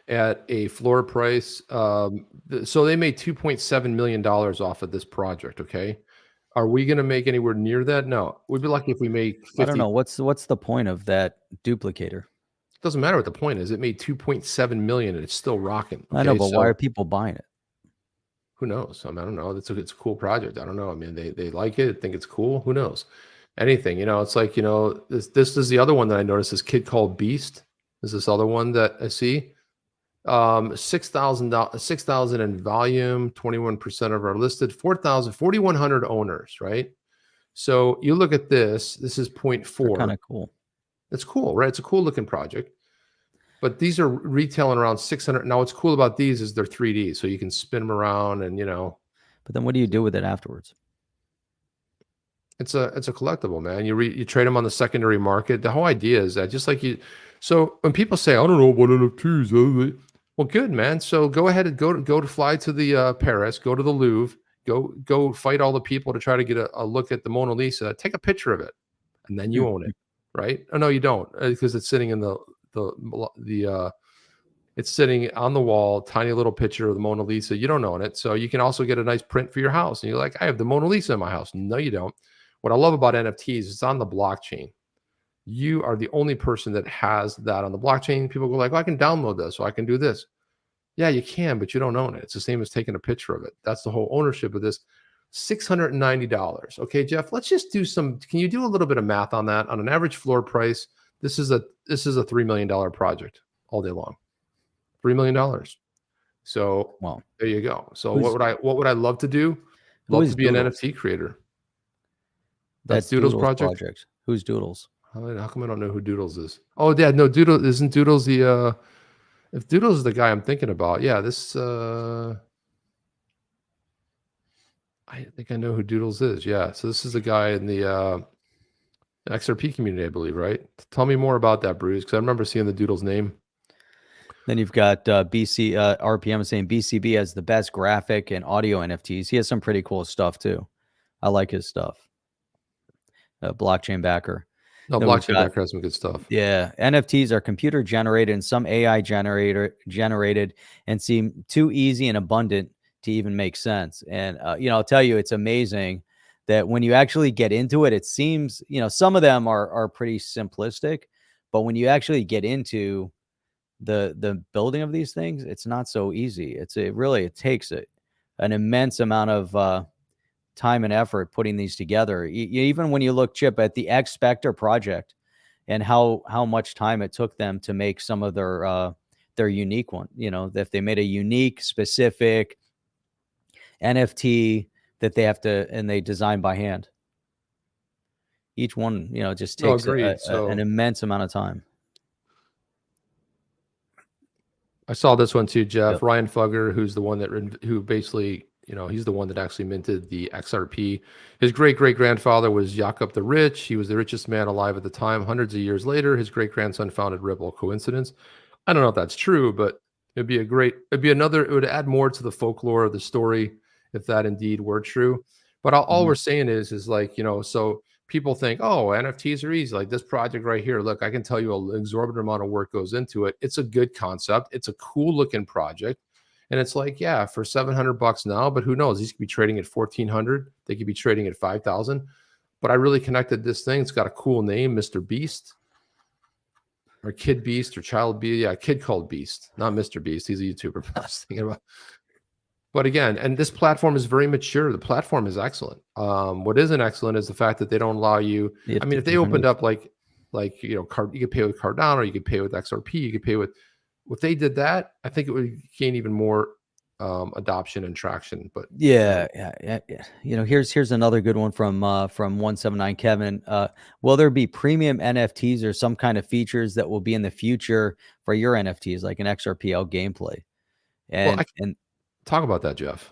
[SPEAKER 2] at a floor price. So they made $2.7 million off of this project. Okay. Are we going to make anywhere near that? No, we'd be lucky if we make 50.
[SPEAKER 1] I don't know. What's the point of that Duplicator?
[SPEAKER 2] It doesn't matter what the point is. It made 2.7 million and it's still rocking. Okay?
[SPEAKER 1] I know, but why are people buying it?
[SPEAKER 2] Who knows? I don't know. It's a cool project. I don't know. I mean, they like it, think it's cool. Who knows? Anything, it's like, this is the other one that I noticed, this kid called Beast. Is this other one that I see? 6,000 in volume, 21% of our listed, 4,100 owners, right? So you look at this is 0.4.
[SPEAKER 1] Kind of cool.
[SPEAKER 2] It's cool, right? It's a cool looking project. But these are retailing around 600. Now, what's cool about these is they're 3D, so you can spin them around and,
[SPEAKER 1] But then what do you do with it afterwards?
[SPEAKER 2] It's a collectible, man. You trade them on the secondary market. The whole idea is that just like you. So when people say, I don't know what NFTs are, well, good, man. So go ahead and go to fly to the Paris, go to the Louvre, go fight all the people to try to get a look at the Mona Lisa. Take a picture of it, and then you own it, right? Oh no, you don't, because it's sitting in the it's sitting on the wall, tiny little picture of the Mona Lisa. You don't own it. So you can also get a nice print for your house. And you're like, I have the Mona Lisa in my house. No, you don't. What I love about NFTs is it's on the blockchain. You are the only person that has that on the blockchain. People go like, oh, I can download this, so I can do this. Yeah, you can, but you don't own it. It's the same as taking a picture of it. That's the whole ownership of this. $690. Okay, Jeff, let's just do can you do a little bit of math on that? On an average floor price, this is a $3 million project all day long. $3 million. So
[SPEAKER 1] well,
[SPEAKER 2] there you go. So what would I love to do? Love to be an NFT creator. That's Doodles project.
[SPEAKER 1] Who's Doodles?
[SPEAKER 2] How come I don't know who Doodles is? Oh yeah, no, Doodles isn't Doodles the if Doodles is the guy I'm thinking about, yeah, this I think I know who Doodles is. Yeah. So this is a guy in the XRP community, I believe, right? Tell me more about that, Bruce, because I remember seeing the Doodles name.
[SPEAKER 1] Then you've got RPM saying BCB has the best graphic and audio NFTs. He has some pretty cool stuff too. I like his stuff. Blockchain backer.
[SPEAKER 2] No, blockchain backer has some good stuff.
[SPEAKER 1] Yeah, NFTs are computer generated and some AI generated and seem too easy and abundant to even make sense. And I'll tell you, it's amazing that when you actually get into it, it seems some of them are pretty simplistic, but when you actually get into the building of these things, it's not so easy. It takes an immense amount of time and effort putting these together. Even when you look, Chip, at the X Spectre project and how much time it took them to make some of their unique one, if they made a unique specific NFT that they have to, and they design by hand. Each one, just takes an immense amount of time.
[SPEAKER 2] I saw this one too, Jeff. Yep. Ryan Fugger, who's the one who basically, he's the one that actually minted the XRP. His great-great-grandfather was Jacob the Rich. He was the richest man alive at the time. Hundreds of years later, his great-grandson founded Ripple. Coincidence? I don't know if that's true, but it would add more to the folklore of the story if that indeed were true. But all we're saying is like, so people think, oh, NFTs are easy. Like this project right here. Look, I can tell you an exorbitant amount of work goes into it. It's a good concept. It's a cool looking project. And it's like, yeah, for $700 now, but who knows? These could be trading at $1,400. They could be trading at $5,000. But I really connected this thing. It's got a cool name, Mr. Beast, or Kid Beast, or Child Beast. Yeah, Kid called Beast, not Mr. Beast. He's a YouTuber. I was thinking about. But again, and this platform is very mature. The platform is excellent. What isn't excellent is the fact that they don't allow you. I mean, if they opened up like you could pay with Cardano, you could pay with XRP, you could pay with. If they did that, I think it would gain even more adoption and traction. But
[SPEAKER 1] yeah. Here's another good one from 179 Kevin. Will there be premium NFTs or some kind of features that will be in the future for your NFTs, like an XRPL gameplay? And
[SPEAKER 2] talk about that, Jeff.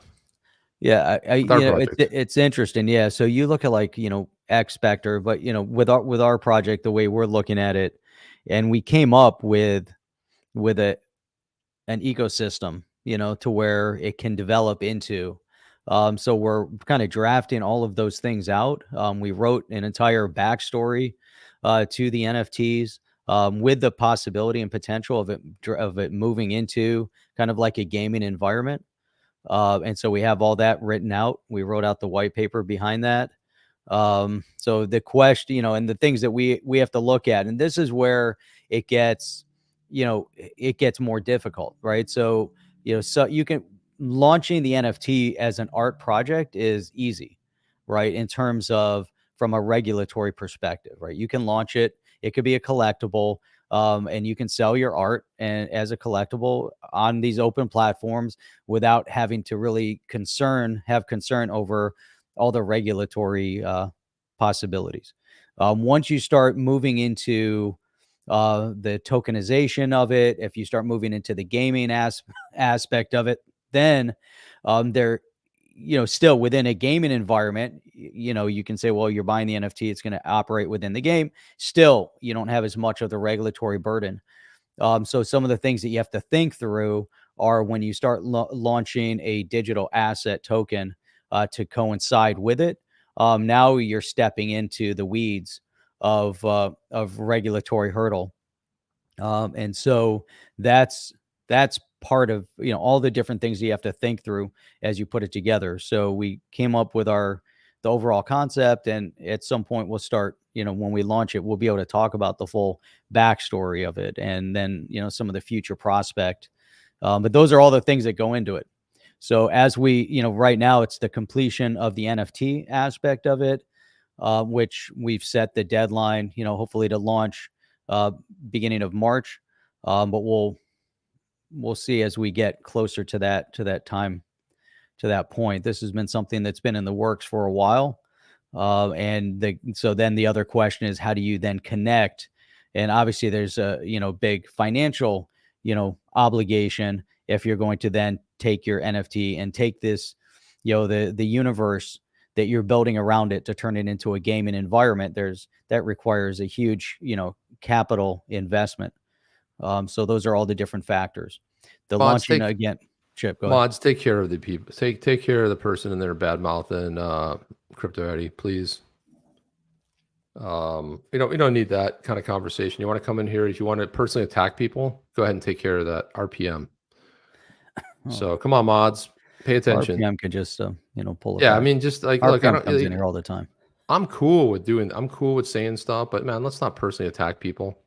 [SPEAKER 1] Yeah, it's interesting. Yeah, so you look at X Spectre, but with our project, the way we're looking at it, and we came up with an ecosystem, to where it can develop into. So we're kind of drafting all of those things out. We wrote an entire backstory to the NFTs with the possibility and potential of it moving into kind of like a gaming environment. And so we have all that written out. We wrote out the white paper behind that. So the question, and the things that we have to look at, and this is where it gets more difficult, right? So, so you can launching the NFT as an art project is easy, right? In terms of from a regulatory perspective, right? You can launch it. It could be a collectible. And you can sell your art as a collectible on these open platforms without having to really have concern over all the regulatory possibilities. Once you start moving into the tokenization of it, if you start moving into the gaming aspect of it, then still within a gaming environment, you can say, well, you're buying the NFT, it's going to operate within the game. Still, you don't have as much of the regulatory burden. So some of the things that you have to think through are when you start launching a digital asset token to coincide with it. Now you're stepping into the weeds of regulatory hurdle. And so that's part of, all the different things you have to think through as you put it together. So we came up with the overall concept, and at some point we'll start, when we launch it, we'll be able to talk about the full backstory of it, and then, some of the future prospect. But those are all the things that go into it. So as we, right now it's the completion of the NFT aspect of it, which we've set the deadline, hopefully to launch beginning of March. But we'll see as we get closer to that time, to that point. This has been something that's been in the works for a while. So then the other question is, how do you then connect? And obviously there's a, big financial, obligation if you're going to then take your NFT and take this, the universe that you're building around it to turn it into a gaming environment. That requires a huge, capital investment. So those are all the different factors. The
[SPEAKER 2] Mods,
[SPEAKER 1] launching again, Chip, go ahead.
[SPEAKER 2] Mods, take care of the people. Take care of the person in their bad mouth and Crypto Eddie, please. We don't need that kind of conversation. You want to come in here if you want to personally attack people, go ahead and take care of that. RPM. So come on, mods, pay attention.
[SPEAKER 1] RPM could just pull it.
[SPEAKER 2] Yeah,
[SPEAKER 1] back.
[SPEAKER 2] I mean, just like
[SPEAKER 1] RPM
[SPEAKER 2] look, I don't
[SPEAKER 1] comes in here all the time.
[SPEAKER 2] I'm cool with saying stuff, but man, let's not personally attack people.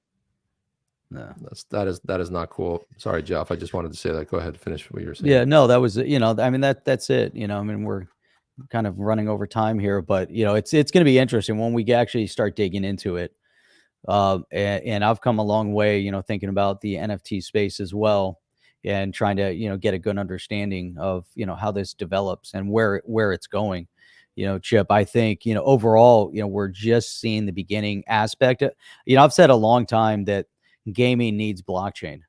[SPEAKER 1] No,
[SPEAKER 2] that is not cool. Sorry, Jeff. I just wanted to say that. Go ahead, finish what you were saying.
[SPEAKER 1] Yeah, no, that was I mean that's it. I mean, we're kind of running over time here, but it's going to be interesting when we actually start digging into it. And I've come a long way, thinking about the NFT space as well, and trying to get a good understanding of how this develops and where it's going. Chip, I think overall, we're just seeing the beginning aspect. I've said a long time that gaming needs blockchain,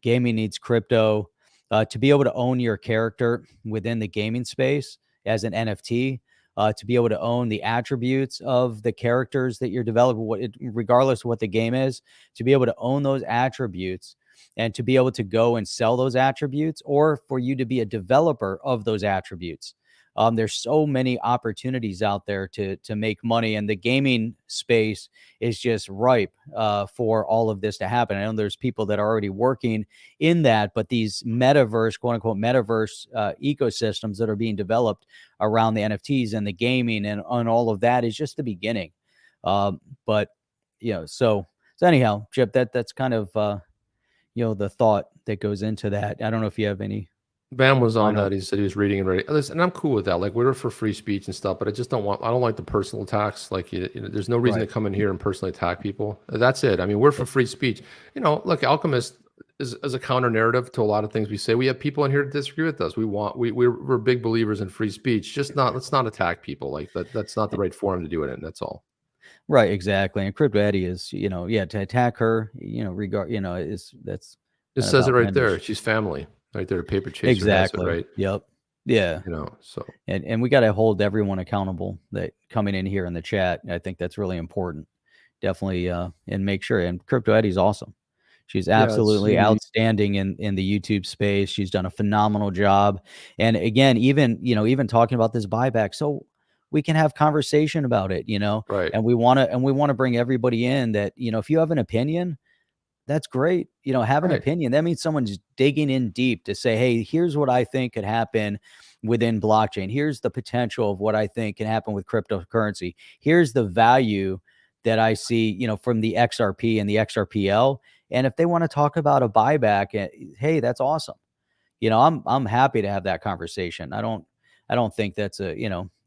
[SPEAKER 1] gaming needs crypto to be able to own your character within the gaming space as an NFT, to be able to own the attributes of the characters that you're developing, regardless of what the game is, to be able to own those attributes and to be able to go and sell those attributes, or for you to be a developer of those attributes. There's so many opportunities out there to make money, and the gaming space is just ripe for all of this to happen. I know there's people that are already working in that, but these metaverse, quote unquote, metaverse ecosystems that are being developed around the NFTs and the gaming and on all of that is just the beginning. But so anyhow, Chip, that's kind of the thought that goes into that. I don't know if you have any.
[SPEAKER 2] Bam was on that. He said he was reading and ready. Listen, and I'm cool with that. Like, we're for free speech and stuff, but I don't like the personal attacks. Like, there's no reason to come in here and personally attack people. That's it. I mean, we're for free speech. Look, Alchemist is a counter narrative to a lot of things we say. We have people in here that disagree with us. We're big believers in free speech. Let's not attack people. Like that's not the right forum to do it in. That's all.
[SPEAKER 1] Right, exactly. And Crypto Eddie is, to attack her, it
[SPEAKER 2] says it right there. She's family. Right there, paper chaser.
[SPEAKER 1] Exactly.
[SPEAKER 2] Right.
[SPEAKER 1] Yep. Yeah.
[SPEAKER 2] So
[SPEAKER 1] and we got to hold everyone accountable that coming in here in the chat. I think that's really important. Definitely, and make sure. And Crypto Eddie's awesome. She's absolutely outstanding in the YouTube space. She's done a phenomenal job. And again, even talking about this buyback, so we can have conversation about it.
[SPEAKER 2] Right.
[SPEAKER 1] And we want to bring everybody in that if you have an opinion, that's great. Have an opinion. That means someone's digging in deep to say, hey, here's what I think could happen within blockchain. Here's the potential of what I think can happen with cryptocurrency. Here's the value that I see, from the XRP and the XRPL. And if they want to talk about a buyback, hey, that's awesome. I'm happy to have that conversation. I don't think that's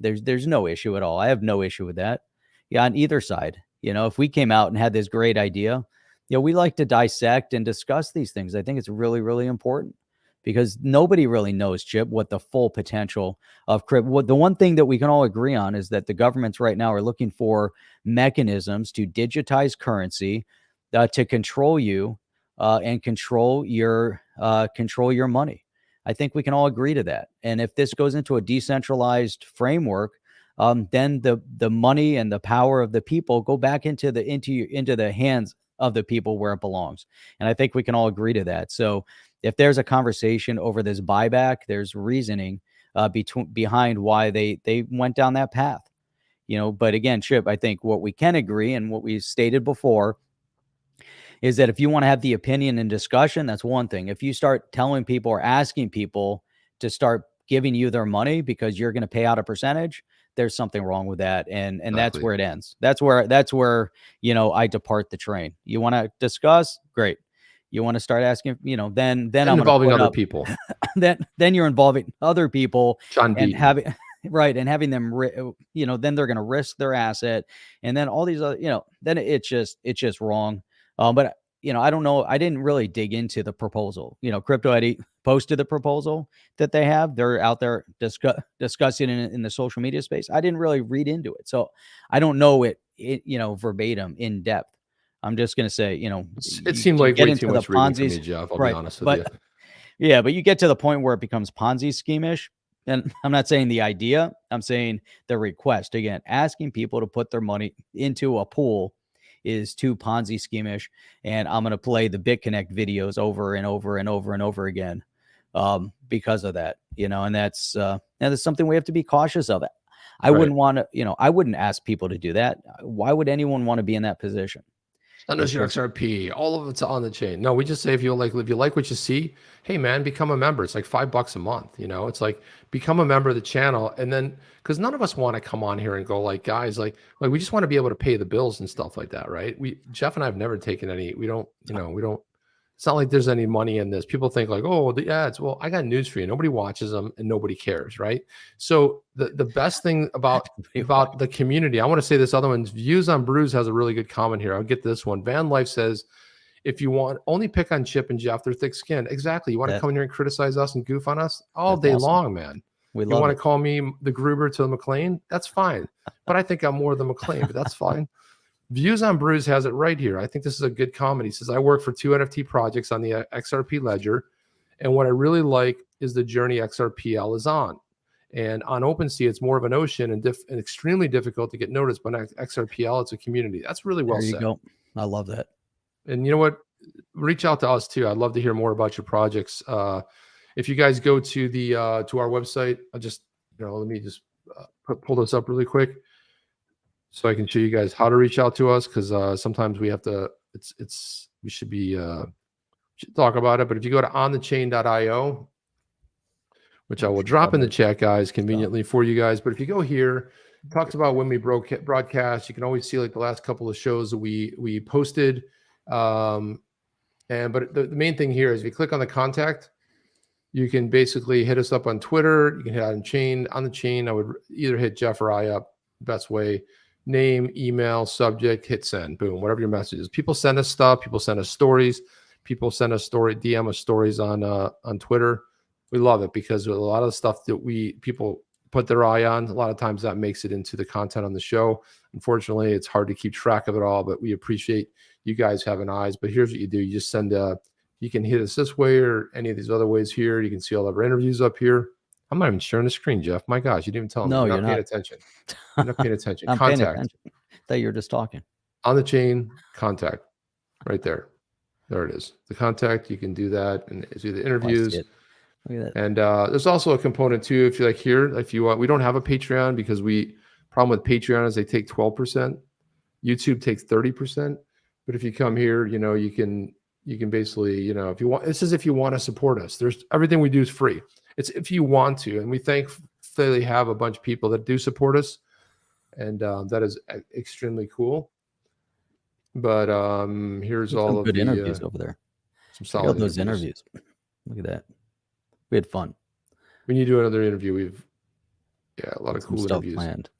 [SPEAKER 1] there's no issue at all. I have no issue with that. Yeah, on either side. If we came out and had this great idea, we like to dissect and discuss these things. I think it's really, really important because nobody really knows, Chip, what the full potential of crypto. The one thing that we can all agree on is that the governments right now are looking for mechanisms to digitize currency, to control you and control your money. I think we can all agree to that. And if this goes into a decentralized framework, then the money and the power of the people go back into the hands of the people where it belongs. And I think we can all agree to that. So if there's a conversation over this buyback, there's reasoning behind why they went down that path. But again, Chip, I think what we can agree and what we stated before is that if you want to have the opinion and discussion, that's one thing. If you start telling people or asking people to start giving you their money because you're going to pay out a percentage, there's something wrong with that. And that's where it ends. That's where, I depart the train. You want to discuss? Great. You want to start asking, then I'm
[SPEAKER 2] involving other people.
[SPEAKER 1] then you're involving other people
[SPEAKER 2] John
[SPEAKER 1] and
[SPEAKER 2] Beaton.
[SPEAKER 1] having them, then they're going to risk their asset. And then all these other, then it's just wrong. But I don't know. I didn't really dig into the proposal. Crypto Eddie posted the proposal that they have. They're out there discussing it in the social media space. I didn't really read into it, so I don't know it verbatim in depth. I'm just gonna say,
[SPEAKER 2] it seemed like way too much reading for me, Jeff. I'll be honest with you.
[SPEAKER 1] Yeah, but you get to the point where it becomes Ponzi scheme-ish. And I'm not saying the idea. I'm saying the request. Again, asking people to put their money into a pool is too Ponzi scheme-ish, and I'm going to play the BitConnect videos over and over and over and over again because of that, and that's something we have to be cautious of. I wouldn't want to, I wouldn't ask people to do that. Why would anyone want to be in that position?
[SPEAKER 2] Under your XRP, all of it's on the chain. No, we just say if you like what you see, hey man, become a member. It's like $5 a month. It's like become a member of the channel, and then because none of us want to come on here and go like, guys, like we just want to be able to pay the bills and stuff like that, right? Jeff and I have never taken any. We don't. It's not like there's any money in this. People think like, oh, the ads. Well, I got news for you. Nobody watches them and nobody cares, right? So the best thing about the community, I want to say this other one. Views on Brews has a really good comment here. I'll get this one. Van Life says, if you want, only pick on Chip and Jeff. They're thick skinned. Exactly. You want to come in here and criticize us and goof on us all day long, man. You want to call me the Gruber to the McLean? That's fine. But I think I'm more the McLean, but that's fine. Views on Brews has it right here. I think this is a good comment. He says, I work for 2 NFT projects on the XRP ledger. And what I really like is the journey XRPL is on. And on OpenSea, it's more of an ocean and extremely difficult to get noticed. But on XRPL, it's a community. That's really well said.
[SPEAKER 1] There you go. I love that.
[SPEAKER 2] And you know what? Reach out to us too. I'd love to hear more about your projects. If you guys go to the to our website, I just let me just pull this up really quick so I can show you guys how to reach out to us, because sometimes we have to. We should talk about it. But if you go to onthechain.io, which I will drop in the chat, guys, conveniently for you guys. But if you go here, it talks about when we broadcast. You can always see like the last couple of shows that we posted. But the main thing here is if you click on the contact, you can basically hit us up on Twitter. You can hit on the chain. I would either hit Jeff or I up. Best way. Name, email, subject, hit send. Boom. Whatever your message is. People send us stuff. People send us stories. People send us DM us stories on Twitter. We love it because a lot of the stuff that people put their eye on, a lot of times that makes it into the content on the show. Unfortunately, it's hard to keep track of it all, but we appreciate you guys having eyes. But here's what you do. You just send you can hit us this way or any of these other ways here. You can see all of our interviews up here. I'm not even sharing the screen, Jeff. My gosh, you didn't even tell me.
[SPEAKER 1] No,
[SPEAKER 2] you're not paying attention. You're not paying attention.
[SPEAKER 1] I'm
[SPEAKER 2] contact.
[SPEAKER 1] paying attention. I thought you were just talking.
[SPEAKER 2] On the chain, contact. Right there. There it is. The contact, you can do that and do the interviews.
[SPEAKER 1] Look at that.
[SPEAKER 2] And there's also a component too, if you like here, if you want, we don't have a Patreon because problem with Patreon is they take 12%. YouTube takes 30%. But if you come here, you can basically, if you want, this is if you want to support us. There's everything we do is free. It's if you want to, and we thankfully have a bunch of people that do support us, and that is extremely cool. But here's
[SPEAKER 1] There's
[SPEAKER 2] all of
[SPEAKER 1] good
[SPEAKER 2] the
[SPEAKER 1] interviews over there.
[SPEAKER 2] some
[SPEAKER 1] Check out
[SPEAKER 2] solid
[SPEAKER 1] those
[SPEAKER 2] interviews.
[SPEAKER 1] Look at that. We had fun.
[SPEAKER 2] We need to do another interview. A lot of
[SPEAKER 1] Some
[SPEAKER 2] cool
[SPEAKER 1] stuff
[SPEAKER 2] interviews.
[SPEAKER 1] planned.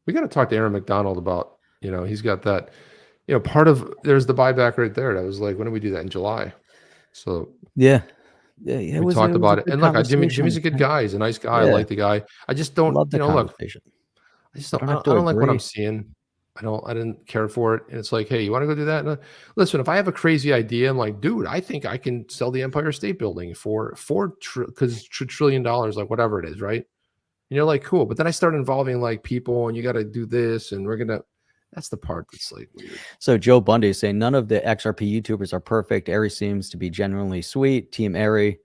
[SPEAKER 2] We got to talk to Aaron McDonald about, he's got that, there's the buyback right there. That was like, when did we do that? In July. So
[SPEAKER 1] Yeah.
[SPEAKER 2] we talked about it. And look, Jimmy's a good guy. He's a nice guy.
[SPEAKER 1] Yeah.
[SPEAKER 2] I like the guy. I just don't,
[SPEAKER 1] Love the
[SPEAKER 2] look,
[SPEAKER 1] conversation.
[SPEAKER 2] I just
[SPEAKER 1] You
[SPEAKER 2] don't,
[SPEAKER 1] don't have
[SPEAKER 2] I
[SPEAKER 1] to
[SPEAKER 2] don't like what I'm
[SPEAKER 1] agree.
[SPEAKER 2] seeing. I didn't care for it. And it's like, hey, you want to go do that? Listen, if I have a crazy idea, I'm like, dude, I think I can sell the Empire State Building for $4 trillion, like whatever it is, right? And you're like, cool. But then I start involving like people, and you got to do this, and that's the part that's like weird.
[SPEAKER 1] So Joe Bundy is saying none of the XRP YouTubers are perfect. Ari seems to be genuinely sweet. Team Ari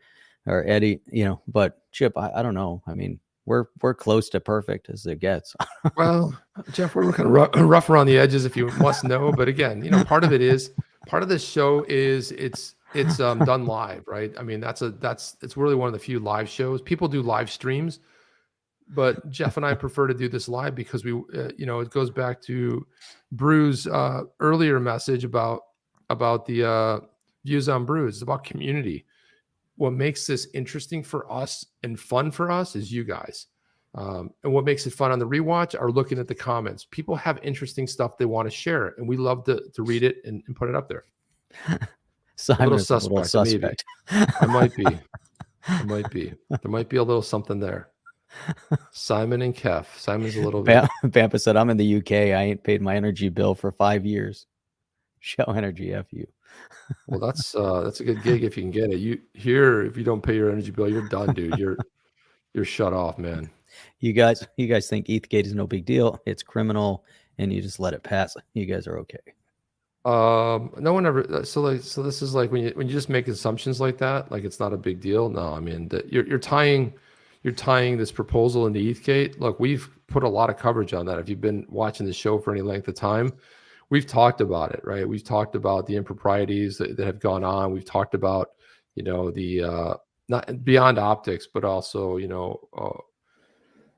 [SPEAKER 1] or Eddie, but Chip, I don't know. I mean, we're close to perfect as it gets.
[SPEAKER 2] Well, Jeff, we're kind of rough around the edges, if you must know. But again, part of this show is it's done live, right? I mean, it's really one of the few live shows. People do live streams, but Jeff and I prefer to do this live because it goes back to Brew's earlier message about the views on Brew. It's about community. What makes this interesting for us and fun for us is you guys. And what makes it fun on the rewatch are looking at the comments. People have interesting stuff they want to share, and we love to read it and put it up there.
[SPEAKER 1] Simon
[SPEAKER 2] a
[SPEAKER 1] is a little suspect.
[SPEAKER 2] I might be. There might be a little something there. Simon and Kef. Simon's a little bit.
[SPEAKER 1] Bampa said, I'm in the UK. I ain't paid my energy bill for 5 years. Shell Energy, F you.
[SPEAKER 2] Well, that's a good gig if you can get it. If you don't pay your energy bill, you're done, dude. You're shut off, man.
[SPEAKER 1] You guys think ETHgate is no big deal. It's criminal, and you just let it pass. You guys are okay.
[SPEAKER 2] No one ever. So this is like when you just make assumptions like that, like it's not a big deal. No, I mean you're tying this proposal into ETHgate. Look, we've put a lot of coverage on that. If you've been watching the show for any length of time, we've talked about it, right? We've talked about the improprieties that have gone on. We've talked about, the not beyond optics, but also,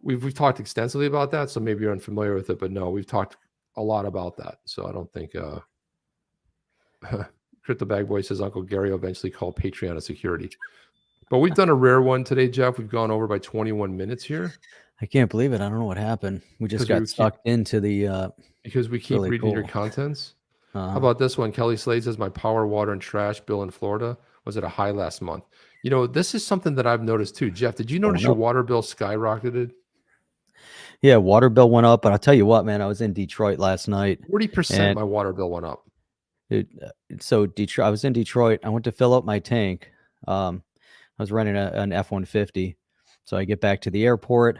[SPEAKER 2] we've talked extensively about that. So maybe you're unfamiliar with it, but no, we've talked a lot about that. So I don't think Crypto Bag Boy says Uncle Gary will eventually call Patreon a security. But we've done a rare one today, Jeff. We've gone over by 21 minutes here.
[SPEAKER 1] I can't believe it. I don't know what happened. We just got sucked into the
[SPEAKER 2] because we keep really reading your contents. How about this one? Kelly Slade says my power, water, and trash bill in Florida was at a high last month. This is something that I've noticed too. Jeff, did you notice your water bill skyrocketed?
[SPEAKER 1] Yeah, water bill went up, but I'll tell you what, man, I was in Detroit last night.
[SPEAKER 2] 40% my water bill went up.
[SPEAKER 1] So Detroit, I was in Detroit. I went to fill up my tank. I was running an F-150. So I get back to the airport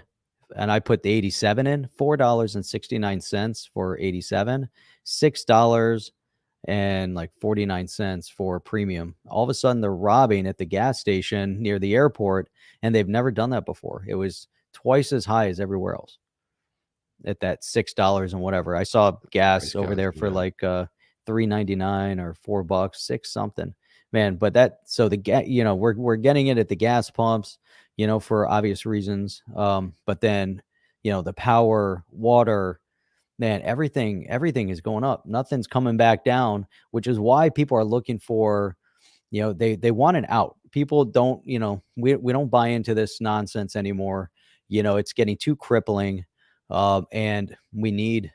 [SPEAKER 1] and I put the 87 in, $4.69 for 87, $6 and like 49 cents for premium. All of a sudden they're robbing at the gas station near the airport, and they've never done that before. It was twice as high as everywhere else at that $6 and whatever. I saw gas over there for like $3.99 or $4, six something, man. But so the gas, we're getting it at the gas pumps, for obvious reasons. But then, the power, water, man, everything is going up. Nothing's coming back down, which is why people are looking for, they want an out. People don't, we don't buy into this nonsense anymore. It's getting too crippling. And we need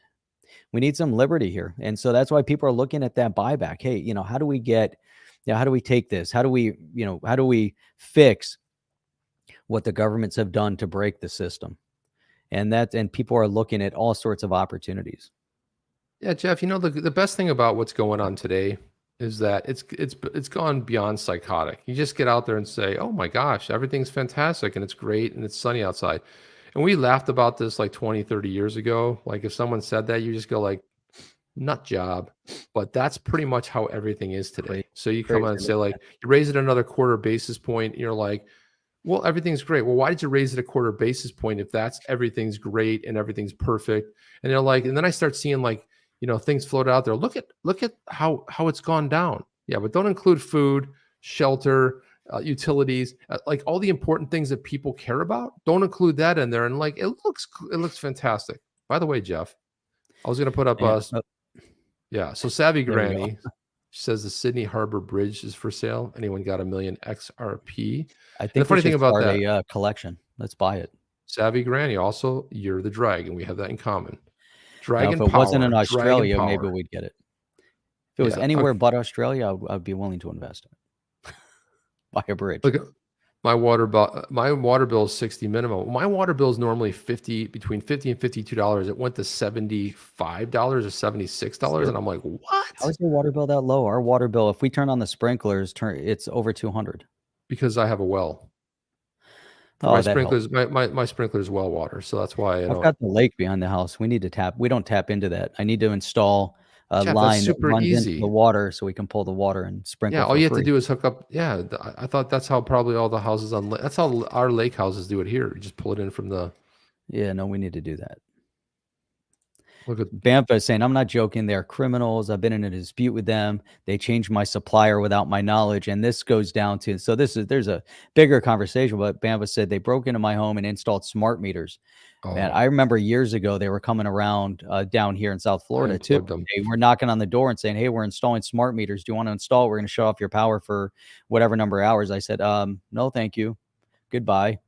[SPEAKER 1] some liberty here. And so that's why people are looking at that buyback. Hey, how do we take this? How do we fix what the governments have done to break the system? And people are looking at all sorts of opportunities.
[SPEAKER 2] Yeah, Jeff, the best thing about what's going on today is that it's gone beyond psychotic. You just get out there and say, oh my gosh, everything's fantastic and it's great and it's sunny outside. And we laughed about this like 20, 30 years ago. Like if someone said that, you just go like, nut job. But that's pretty much how everything is today. So you come on and say like, you raise it another quarter basis point. And you're like, well, everything's great. Well, why did you raise it a quarter basis point if everything's great and everything's perfect? And they're like, and then I start seeing like, things float out there. Look at how it's gone down. Yeah, but don't include food, shelter, utilities, like all the important things that people care about. Don't include that in there. And like it looks fantastic. By the way, Jeff, I was going to put up so Savvy Granny says the Sydney Harbor Bridge is for sale. Anyone got $1 million XRP?
[SPEAKER 1] I think the funny thing about that, a collection. Let's buy it.
[SPEAKER 2] Savvy Granny, also you're the dragon. We have that in common. Dragon
[SPEAKER 1] now, if it
[SPEAKER 2] power,
[SPEAKER 1] wasn't in Australia, maybe we'd get it. If it was anywhere but Australia, I'd be willing to invest in it. Buy a bridge.
[SPEAKER 2] My water bill is 60 minimum. My water bill is normally between $50 and $52. It went to $75 or $76, and I'm like, what?
[SPEAKER 1] How is your water bill that low? Our water bill, if we turn on the sprinklers, it's over 200.
[SPEAKER 2] Because I have a well.
[SPEAKER 1] Oh,
[SPEAKER 2] My
[SPEAKER 1] that helps.
[SPEAKER 2] sprinklers, my sprinklers well water, so that's why I
[SPEAKER 1] I've
[SPEAKER 2] don't.
[SPEAKER 1] got the lake behind the house. We need to tap. We don't tap into that. I need to install a
[SPEAKER 2] Jeff, that's
[SPEAKER 1] line that
[SPEAKER 2] super
[SPEAKER 1] runs into
[SPEAKER 2] easy.
[SPEAKER 1] the water so we can pull the water and sprinkle.
[SPEAKER 2] Yeah, all
[SPEAKER 1] for
[SPEAKER 2] you have
[SPEAKER 1] free.
[SPEAKER 2] to do is hook up. Yeah, I thought that's how probably all the houses that's how our lake houses do it here. You just pull it in from the.
[SPEAKER 1] Yeah, no, we need to do that.
[SPEAKER 2] Look at
[SPEAKER 1] Bampa is saying, I'm not joking. They're criminals. I've been in a dispute with them. They changed my supplier without my knowledge. And this goes down to, so there's a bigger conversation, but Bampa said they broke into my home and installed smart meters. Man, I remember years ago, they were coming around down here in South Florida too. They were knocking on the door and saying, hey, we're installing smart meters. Do you want to install? We're going to shut off your power for whatever number of hours. I said, no, thank you. Goodbye.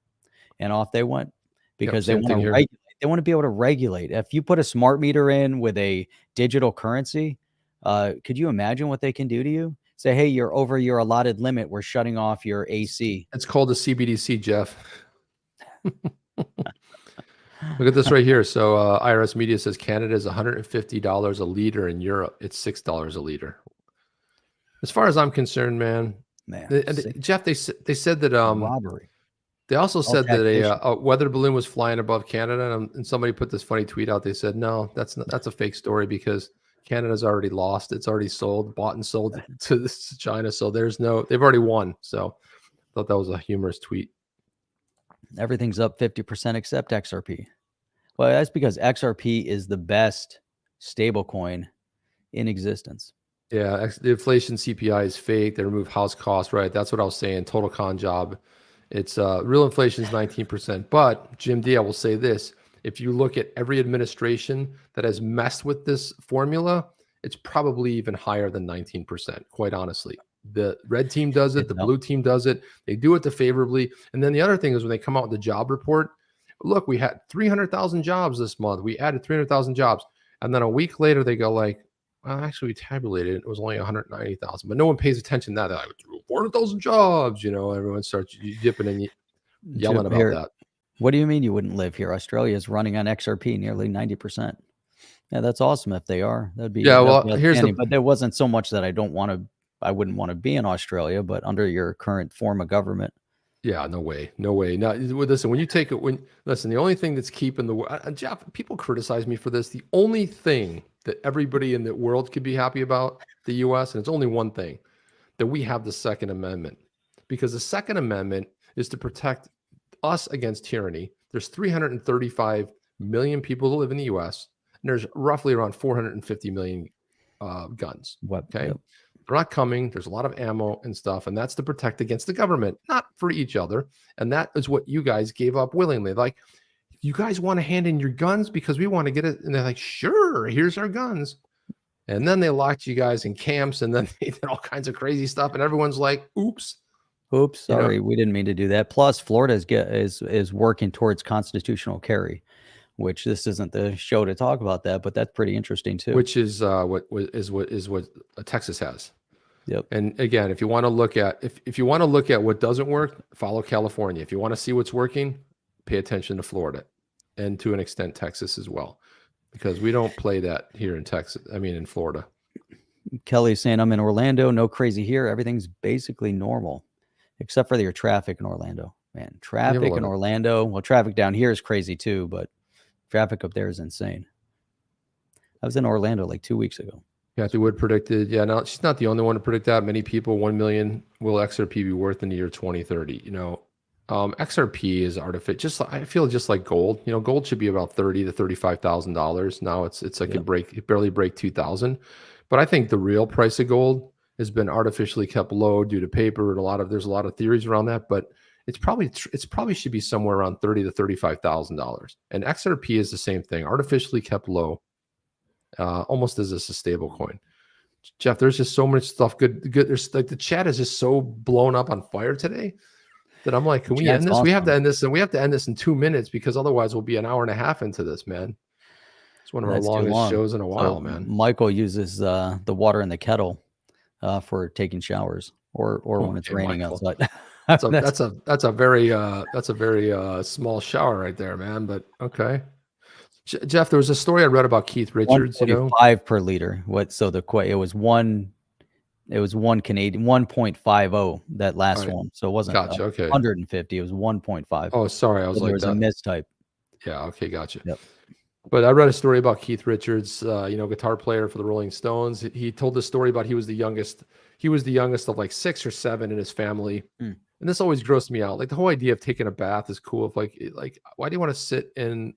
[SPEAKER 1] And off they went because they want to regulate. They want to be able to regulate. If you put a smart meter in with a digital currency, could you imagine what they can do to you? Say, hey, you're over your allotted limit. We're shutting off your AC.
[SPEAKER 2] It's called a CBDC, Jeff. Look at this right here. So IRS Media says Canada is $150 a liter. In Europe, it's $6 a liter. As far as I'm concerned, man, Jeff, they said that
[SPEAKER 1] robbery.
[SPEAKER 2] They also said that a weather balloon was flying above Canada, and somebody put this funny tweet out. They said, no, that's a fake story because Canada's already lost. It's already bought and sold to China. So they've already won. So I thought that was a humorous tweet.
[SPEAKER 1] Everything's up 50% except XRP. Well, that's because XRP is the best stable coin in existence.
[SPEAKER 2] Yeah, the inflation CPI is fake. They remove house costs, right? That's what I was saying. Total con job. It's real inflation is 19%. But Jim D, I will say this. If you look at every administration that has messed with this formula, it's probably even higher than 19%, quite honestly. The red team does it. The blue team does it. They do it favorably. And then the other thing is when they come out with the job report, look, we had 300,000 jobs this month. We added 300,000 jobs. And then a week later, they go like, well, actually, we tabulated it. It was only 190,000. But no one pays attention to that. They're like, 400,000 jobs. Everyone starts dipping and yelling about that.
[SPEAKER 1] What do you mean you wouldn't live here? Australia is running on XRP nearly 90%. Yeah, that's awesome if they are. That'd be but there wasn't so much that I wouldn't want to be in Australia, but under your current form of government.
[SPEAKER 2] Yeah, no way. Now, listen, when you take it, the only thing that's keeping Jeff, people criticize me for this. The only thing that everybody in the world could be happy about the U.S., and it's only one thing, that we have the Second Amendment, because the Second Amendment is to protect us against tyranny. There's 335 million people who live in the U.S., and there's roughly around 450 million guns. Okay. Yep. They're not coming. There's a lot of ammo and stuff, and that's to protect against the government, not for each other. And that is what you guys gave up willingly. Like, you guys want to hand in your guns because we want to get it. And they're like, sure, here's our guns. And then they locked you guys in camps, and then they did all kinds of crazy stuff. And everyone's like, oops,
[SPEAKER 1] sorry, we didn't mean to do that. Plus, Florida is working towards constitutional carry, which this isn't the show to talk about that, but that's pretty interesting too.
[SPEAKER 2] Which is what Texas has.
[SPEAKER 1] Yep.
[SPEAKER 2] And again, if you want to look at what doesn't work, follow California. If you want to see what's working, pay attention to Florida, and to an extent Texas as well, because we don't play that here in Texas. I mean, in Florida.
[SPEAKER 1] Kelly's saying, I'm in Orlando. No crazy here. Everything's basically normal, except for your traffic in Orlando. Man, traffic in Orlando. Well, traffic down here is crazy too, but traffic up there is insane. I was in Orlando like 2 weeks ago.
[SPEAKER 2] Kathy Wood predicted, no, she's not the only one to predict that. Many people, 1 million will XRP be worth in the year 2030. XRP is artificial. I feel just like gold. Gold should be about $30,000 to $35,000. Now it's like it barely break 2,000. But I think the real price of gold has been artificially kept low due to paper, and there's a lot of theories around that. But it's probably should be somewhere around $30,000 to $35,000. And XRP is the same thing, artificially kept low. Almost as a stable coin. Jeff, there's just so much stuff good. There's like the chat is just so blown up on fire today that I'm like, can we end this? Awesome. We have to end this, and we have to end this in 2 minutes because otherwise we'll be an hour and a half into this, man. It's one of our longest shows in a while, man.
[SPEAKER 1] Michael uses the water in the kettle for taking showers or when it's raining outside.
[SPEAKER 2] That's a very small shower right there, man. But okay. Jeff, there was a story I read about Keith Richards,
[SPEAKER 1] 125 per liter. So it was one Canadian 1.50 that last one. So it wasn't
[SPEAKER 2] gotcha. Okay.
[SPEAKER 1] 150, it was 1.5.
[SPEAKER 2] Oh, sorry. I was
[SPEAKER 1] there was a mistype.
[SPEAKER 2] Yeah, okay, gotcha.
[SPEAKER 1] Yep.
[SPEAKER 2] But I read a story about Keith Richards, guitar player for the Rolling Stones. He told this story about he was the youngest of like 6 or 7 in his family. And this always grossed me out. Like the whole idea of taking a bath is cool. If like why do you want to sit in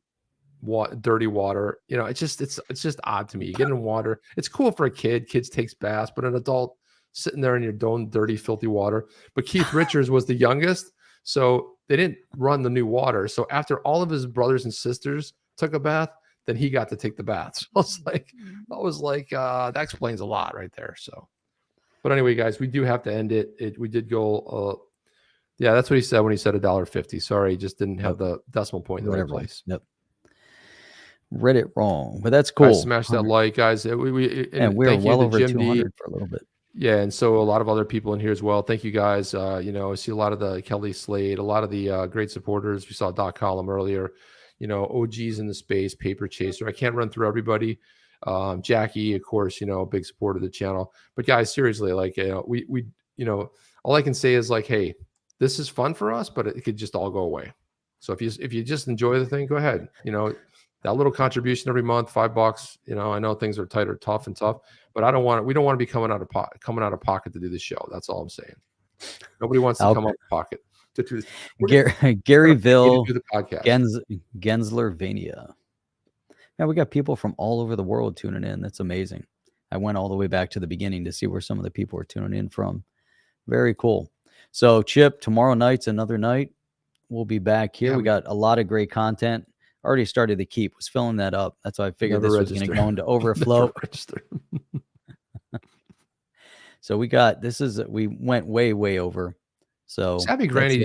[SPEAKER 2] dirty water? It's just odd to me. You get in water. It's cool for a kid. Kids takes baths, but an adult sitting there in your own dirty, filthy water. But Keith Richards was the youngest, so they didn't run the new water. So after all of his brothers and sisters took a bath, then he got to take the bath. So I was like, that explains a lot right there. So, but anyway, guys, we do have to end it. We did go. Yeah, that's what he said when he said $1.50. Sorry, he just didn't have the decimal point in the right place.
[SPEAKER 1] Yep. Read it wrong, but that's cool.
[SPEAKER 2] Guys, smash that like, guys.
[SPEAKER 1] And we're well over 200 for a little bit.
[SPEAKER 2] Yeah, and so a lot of other people in here as well. Thank you, guys. I see a lot of the Kelly Slade, a lot of the great supporters. We saw Doc Column earlier. OGs in the space, Paper Chaser. I can't run through everybody. Jackie, of course, big supporter of the channel. But guys, seriously, we all I can say is hey, this is fun for us, but it could just all go away. So if you just enjoy the thing, go ahead. That little contribution every month, $5. I know things are tight or tough, but we don't want to be coming out of pocket to do this show. That's all I'm saying. Nobody wants to come out of pocket to do this.
[SPEAKER 1] Garyville,
[SPEAKER 2] do the podcast.
[SPEAKER 1] Gensler Vania. Yeah, we got people from all over the world tuning in. That's amazing. I went all the way back to the beginning to see where some of the people are tuning in from. Very cool. So Chip, tomorrow night's another night. We'll be back here. We got a lot of great content. Already started the keep, was filling that up. That's why I figured this was going to go into overflow. So we went way over. So
[SPEAKER 2] Savvy Granny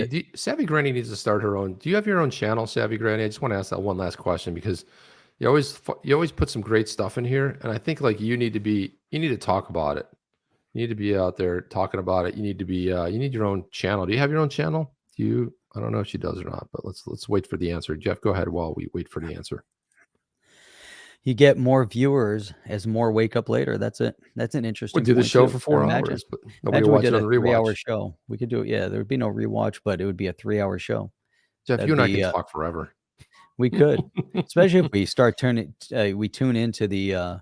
[SPEAKER 2] needs to start her own. Do you have your own channel, Savvy Granny? I just want to ask that one last question because you always put some great stuff in here, and I think you need to talk about it. You need to be out there talking about it. You need your own channel. Do you have your own channel? I don't know if she does or not, but let's wait for the answer. Jeff, go ahead while we wait for the answer.
[SPEAKER 1] You get more viewers as more wake up later. That's it. That's an interesting.
[SPEAKER 2] We do the show for 4 hours, but nobody will watch it on the rewatch.
[SPEAKER 1] 3-hour show. We could do it. Yeah, there would be no rewatch, but it would be a 3-hour show.
[SPEAKER 2] Jeff, you and I can talk forever.
[SPEAKER 1] We could, especially if we start we tune into the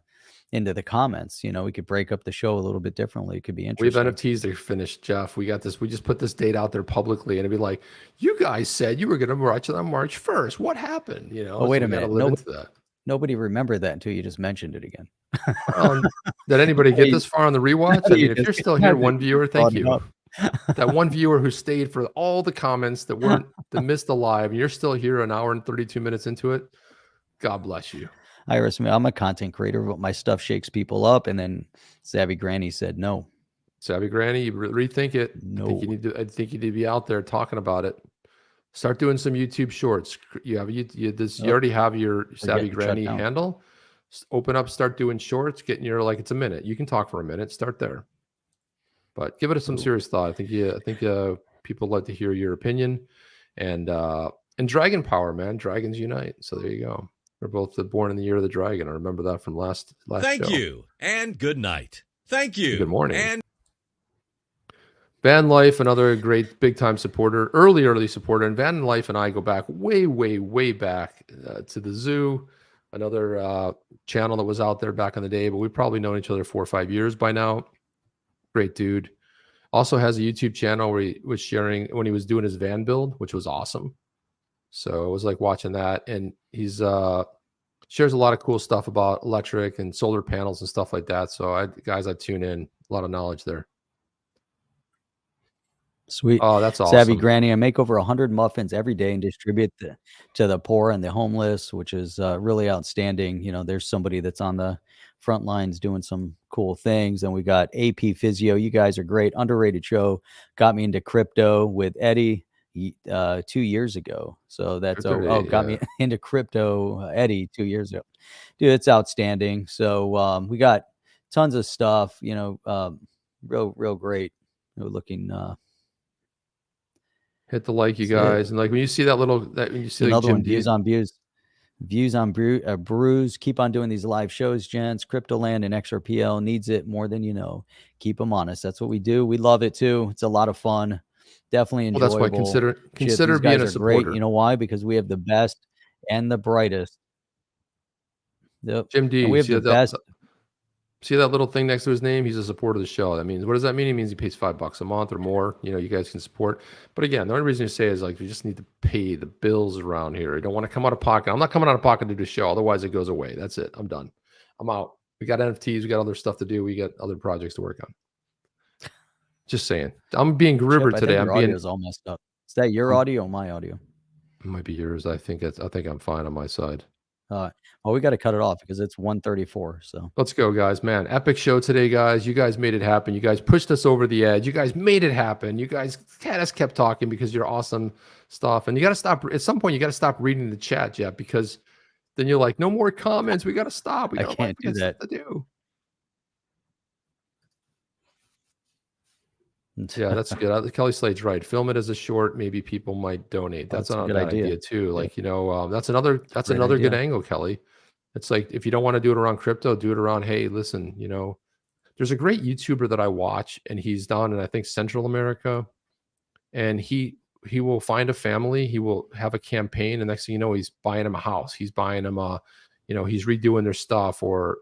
[SPEAKER 1] comments. We could break up the show a little bit differently. It could be interesting.
[SPEAKER 2] We have NFTs to finish, Jeff. We got this. We just put this date out there publicly, and it'd be like, you guys said you were going to watch it on March 1st. What happened?
[SPEAKER 1] Oh, wait a minute. Nobody remembered that until you just mentioned it again.
[SPEAKER 2] Did anybody get this far on the rewatch? I mean, if you're still here, one viewer, thank you. That one viewer who stayed for all the comments that missed the live, and you're still here an hour and 32 minutes into it. God bless you.
[SPEAKER 1] Iris, I'm a content creator, but my stuff shakes people up. And then Savvy Granny said no.
[SPEAKER 2] Savvy Granny, you rethink it.
[SPEAKER 1] No.
[SPEAKER 2] I think you need to be out there talking about it. Start doing some YouTube shorts. You already have your Savvy Granny handle. Open up, start doing shorts, getting it's a minute. You can talk for a minute. Start there. But give it some serious thought. I think people like to hear your opinion. And Dragon Power, man. Dragons unite. So there you go. We're both born in the year of the dragon. I remember that from last
[SPEAKER 5] Thank
[SPEAKER 2] show.
[SPEAKER 5] you and good night. Thank you.
[SPEAKER 2] Good morning. And Van Life, another great big time supporter, early supporter. And Van Life and I go back way back to the zoo, another channel that was out there back in the day. But we've probably known each other 4 or 5 years by now. Great dude. Also has a YouTube channel where he was sharing when he was doing his van build, which was awesome. So it was like watching that, and he's shares a lot of cool stuff about electric and solar panels and stuff like that. So I tune in, a lot of knowledge there.
[SPEAKER 1] Sweet.
[SPEAKER 2] Oh, that's awesome.
[SPEAKER 1] Savvy Granny, I make over 100 muffins every day and distribute to the poor and the homeless, which is really outstanding. There's somebody that's on the front lines doing some cool things. And we got AP Physio. You guys are great. Underrated show. Got me into crypto with Eddie 2 years ago. So that's got me into crypto, Eddie, 2 years ago. Dude, it's outstanding. So we got tons of stuff, real great. Looking
[SPEAKER 2] Hit the like, you guys. And like when you see that little, when you see like
[SPEAKER 1] Another
[SPEAKER 2] Jim
[SPEAKER 1] one,
[SPEAKER 2] D,
[SPEAKER 1] views on brews. Keep on doing these live shows, gents. Cryptoland and XRPL needs it more than you know. Keep them honest. That's what we do. We love it too. It's a lot of fun. Definitely
[SPEAKER 2] well, that's
[SPEAKER 1] enjoyable.
[SPEAKER 2] why consider
[SPEAKER 1] These
[SPEAKER 2] being
[SPEAKER 1] guys
[SPEAKER 2] a
[SPEAKER 1] are great.
[SPEAKER 2] supporter.
[SPEAKER 1] You know why? Because we have the best and the brightest. Yep.
[SPEAKER 2] Jim D,
[SPEAKER 1] And we have the best.
[SPEAKER 2] See that little thing next to his name? He's a supporter of the show. That means, what does that mean? It means he pays $5 a month or more. You know, you guys can support. But again, the only reason you say is like, we just need to pay the bills around here. You don't want to come out of pocket. I'm not coming out of pocket to do the show. Otherwise, it goes away. That's it. I'm done. I'm out. We got NFTs. We got other stuff to do. We got other projects to work on. Just saying. I'm being Gruber today.
[SPEAKER 1] Your audio is all messed up. Is that your audio or my audio?
[SPEAKER 2] It might be yours. I think I'm fine on my side.
[SPEAKER 1] Well, we got to cut it off because it's 1:34. So
[SPEAKER 2] let's go, guys. Man, epic show today, guys. You guys made it happen. You guys pushed us over the edge. You guys made it happen. You guys kept talking because you're awesome stuff. And you got to stop. At some point, you got to stop reading the chat, Jeff, because then you're like, no more comments. We got to stop.
[SPEAKER 1] I can't do that.
[SPEAKER 2] To do. Yeah, that's good. Kelly Slade's right. Film it as a short. Maybe people might donate. That's not a bad idea too. Like, you know, that's another good angle, Kelly. It's like, if you don't want to do it around crypto, do it around, hey, listen, you know, there's a great YouTuber that I watch, and he's down in, I think, Central America, and he will find a family. He will have a campaign, and next thing you know, he's buying them a house. He's buying them you know, he's redoing their stuff, or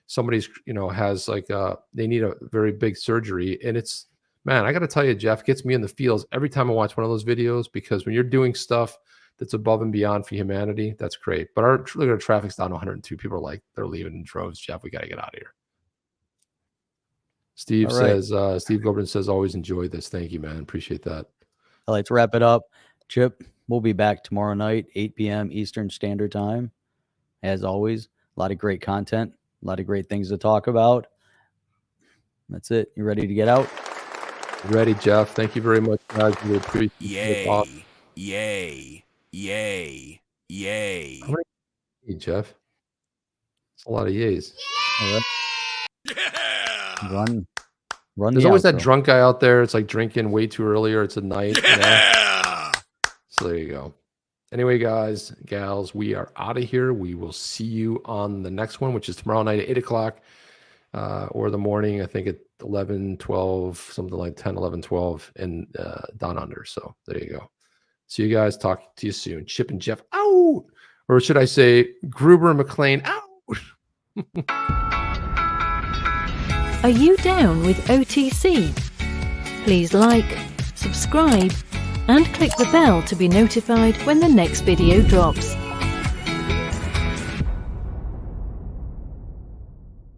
[SPEAKER 2] somebody's, you know, has like they need a very big surgery, and it's, man, I got to tell you, Jeff, gets me in the feels every time I watch one of those videos, because when you're doing stuff that's above and beyond for humanity, that's great. But look at our traffic's down to 102. People are like, they're leaving in droves. Jeff, we got to get out of here. Steve says, Steve Gobrin says, always enjoy this. Thank you, man. Appreciate that.
[SPEAKER 1] All right, to wrap it up, Chip, we'll be back tomorrow night, 8 p.m. Eastern Standard Time. As always, a lot of great content, a lot of great things to talk about. That's it. You ready to get out?
[SPEAKER 2] Ready, Jeff. Thank you very much, guys. We appreciate
[SPEAKER 5] it. Yay.
[SPEAKER 2] How many Jeff? It's a lot of yays.
[SPEAKER 1] All right.
[SPEAKER 5] Yeah.
[SPEAKER 1] Run.
[SPEAKER 2] There's always that drunk guy out there. It's like drinking way too early, or it's a night.
[SPEAKER 5] Yeah.
[SPEAKER 2] So there you go. Anyway, guys, gals, we are out of here. We will see you on the next one, which is tomorrow night at 8 o'clock. Or the morning, I think at 11, 12, something like 10, 11, 12 in down under. So there you go. See you guys. Talk to you soon. Chip and Jeff out. Or should I say Gruber and McLean out?
[SPEAKER 3] Are you down with OTC? Please like, subscribe, and click the bell to be notified when the next video drops.